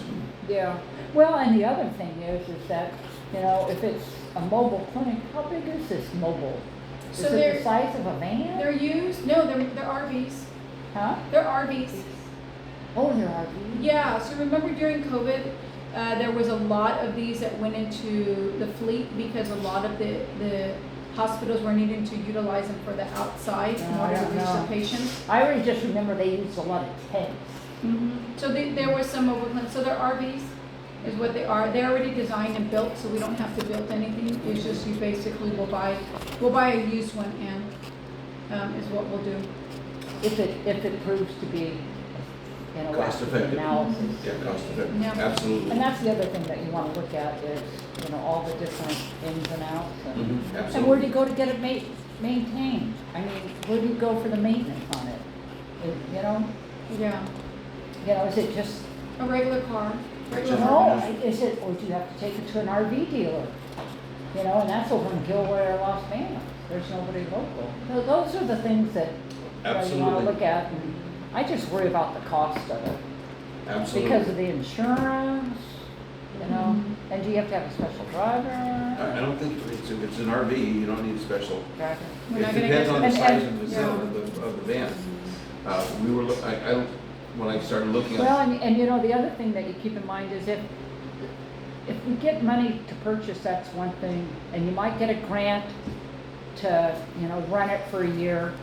Yeah, well, and the other thing is that, you know, if it's a mobile clinic, how big is this mobile? Is So it they're- the size of a van? They're used, no, they're RVs. Huh? They're RVs. Oh, they're RVs? Yeah, so remember during COVID, there was a lot of these that went into the fleet because a lot of the hospitals were needing to utilize them for the outside in No, I order to don't reach know. the patients. I already just remember they used a lot of tents. So there was some overland, so they're RVs is what they are. They're already designed and built, so we don't have to build anything. It's just you basically will buy a used one and is what we'll do. If it proves to be, you know, Cost effective. analysis. Yeah, cost effective, Yeah. absolutely. And that's the other thing that you want to look at is, you know, all the different ins and outs. Mhm, And absolutely. where do you go to get it maintained? I mean, where do you go for the maintenance on it? You know, is it just, A regular car, regular no, car. is it, or do you have to take it to an RV dealer? You know, and that's over in Gilroy or Las Vegas. There's nobody local. So those are the things that, you know, you want Absolutely. to look at. And I just worry about the cost of it. Absolutely. Because of the insurance, you know, and do you have to have a special driver? I don't think, if it's an RV, you don't need a special. Driver. We're It not gonna depends get- on the and- size and- of the van. We were, when I started looking Well, at, and you know, the other thing that you keep in mind is if we get money to purchase, that's one thing, and you might get a grant to, you know, run it for a year.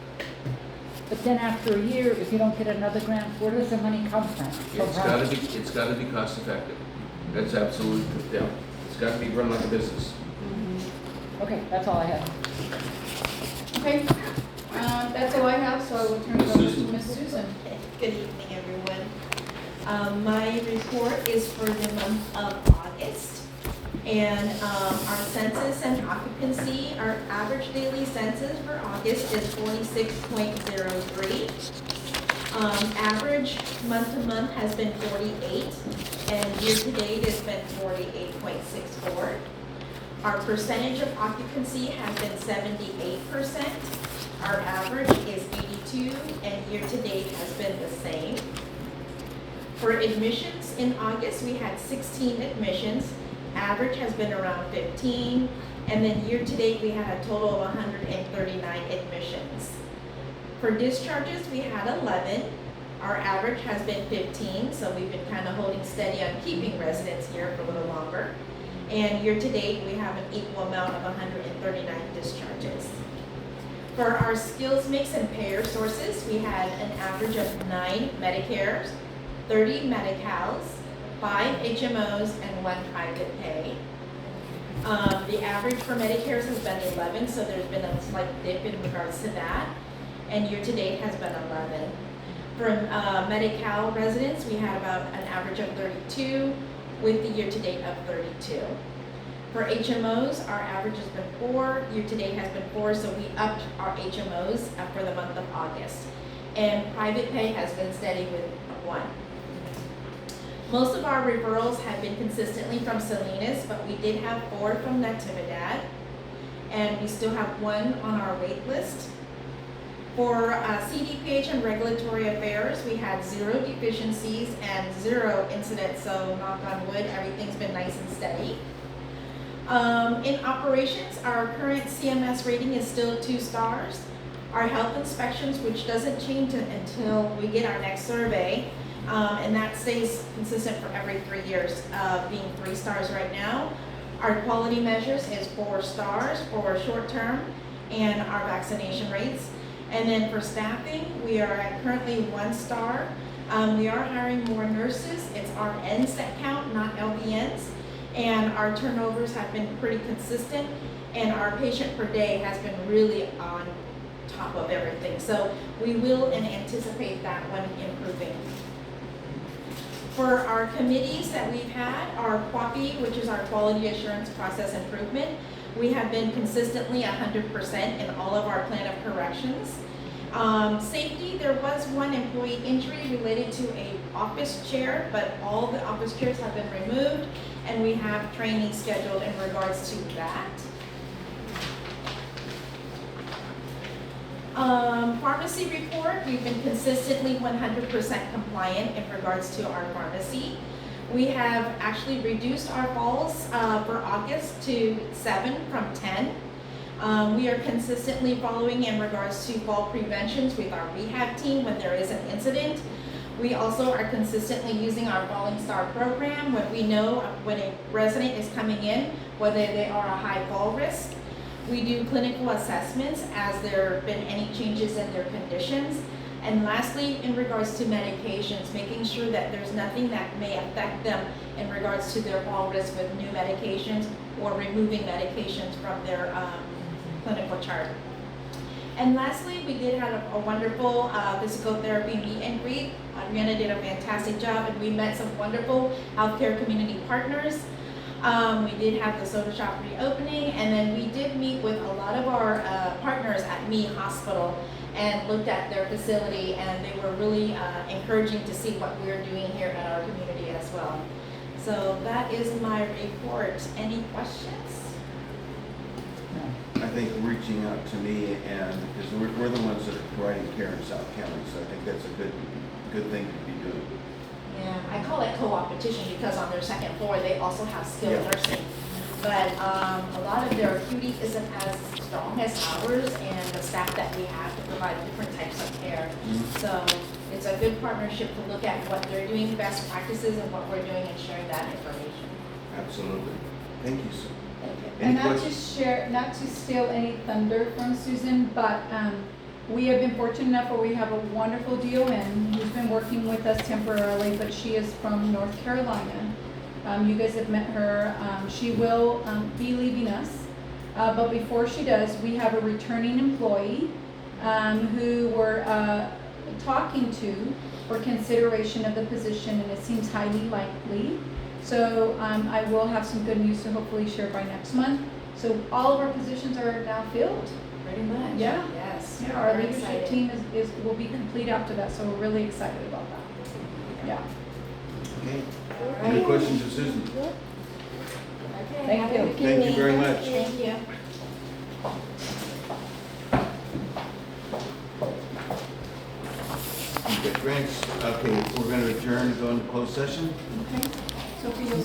But then after a year, if you don't get another grant, where does the money come from? it's gotta be cost effective. That's absolutely, yeah. It's gotta be run like a business. Okay, that's all I have. Okay, that's all I have, so I will turn it over to Ms. Susan. Good evening, everyone. My report is for the month of August. And our census and occupancy, our average daily census for August is 46.03. Average month to month has been 48, and year to date has been 48.64. Our percentage of occupancy has been 78%. Our average is 82, and year to date has been the same. For admissions in August, we had 16 admissions. average has been around 15, and then year-to-date, we had a total of 139 admissions. For discharges, we had 11. Our average has been 15, so we've been kind of holding steady on keeping residents here for a little longer. And year-to-date, we have an equal amount of 139 discharges. For our skills mix and payer sources, we had an average of 9 Medicares, 30 Medi-Cals, 5 HMOs, and 1 private pay. The average for Medicares has been 11, so there's been a slight dip in regards to that. And year-to-date has been 11. For Medi-Cal residents, we had about an average of 32, with the year-to-date of 32. For HMOs, our average has been 4, year-to-date has been 4, so we upped our HMOs for the month of August. And private pay has been steady with 1. Most of our referrals have been consistently from Salinas, but we did have 4 from Natividad, and we still have 1 on our wait list. For CDPH and regulatory affairs, we had 0 deficiencies and 0 incidents, so knock on wood, everything's been nice and steady. In operations, our current CMS rating is still 2 stars. Our health inspections, which doesn't change until we get our next survey, and that stays consistent for every 3 years, being 3 stars right now. Our quality measures is 4 stars for short term, and our vaccination rates. And then for staffing, we are at currently 1 star. We are hiring more nurses. It's RNs that count, not LVNs. And our turnovers have been pretty consistent. And our patient per day has been really on top of everything. So we will and anticipate that one improving. For our committees that we've had, our QAPI, which is our Quality Assurance Process Improvement, we have been consistently 100% in all of our plan of corrections. Safety, there was 1 employee injury related to a office chair, but all the office chairs have been removed, and we have training scheduled in regards to that. Pharmacy report, we've been consistently 100% compliant in regards to our pharmacy. We have actually reduced our falls for August to 7 from 10. We are consistently following in regards to fall preventions with our rehab team when there is an incident. We also are consistently using our Falling Star program when we know when a resident is coming in, whether they are a high fall risk. We do clinical assessments as there have been any changes in their conditions. And lastly, in regards to medications, making sure that there's nothing that may affect them in regards to their fall risk with new medications or removing medications from their clinical chart. And lastly, we did have a wonderful physical therapy meet and greet. Adriana did a fantastic job, and we met some wonderful healthcare community partners. We did have the soda shop reopening, and then we did meet with a lot of our partners at Me Hospital and looked at their facility, and they were really encouraging to see what we're doing here at our community as well. So that is my report. Any questions? I think reaching out to me, and because we're the ones that are providing care in South County, so I think that's a good thing to be doing. Yeah, I call it co-opetition because on their second floor, they also have skilled nursing. But a lot of their acuity isn't as strong as ours, and the staff that we have to provide different types of care. So it's a good partnership to look at what they're doing, best practices, and what we're doing, and sharing that information. Absolutely. Thank you, sir. And not to steal any thunder from Susan, but we have been fortunate enough where we have a wonderful DON who's been working with us temporarily, but she is from North Carolina. You guys have met her. She will be leaving us, but before she does, we have a returning employee who we're talking to for consideration of the position, and it seems highly likely. So I will have some good news to hopefully share by next month. So all of our positions are now filled. Pretty much. Yeah. Yes. Yeah, our Very leadership excited. team will be complete after that, so we're really excited about that. Yeah. Okay. All Any right. questions of Susan? Okay. Thank have a you. good Thank you evening. very much. Thank you. Okay, thanks. Okay, we're going to adjourn and go into closed session. Okay. Sophie, you'll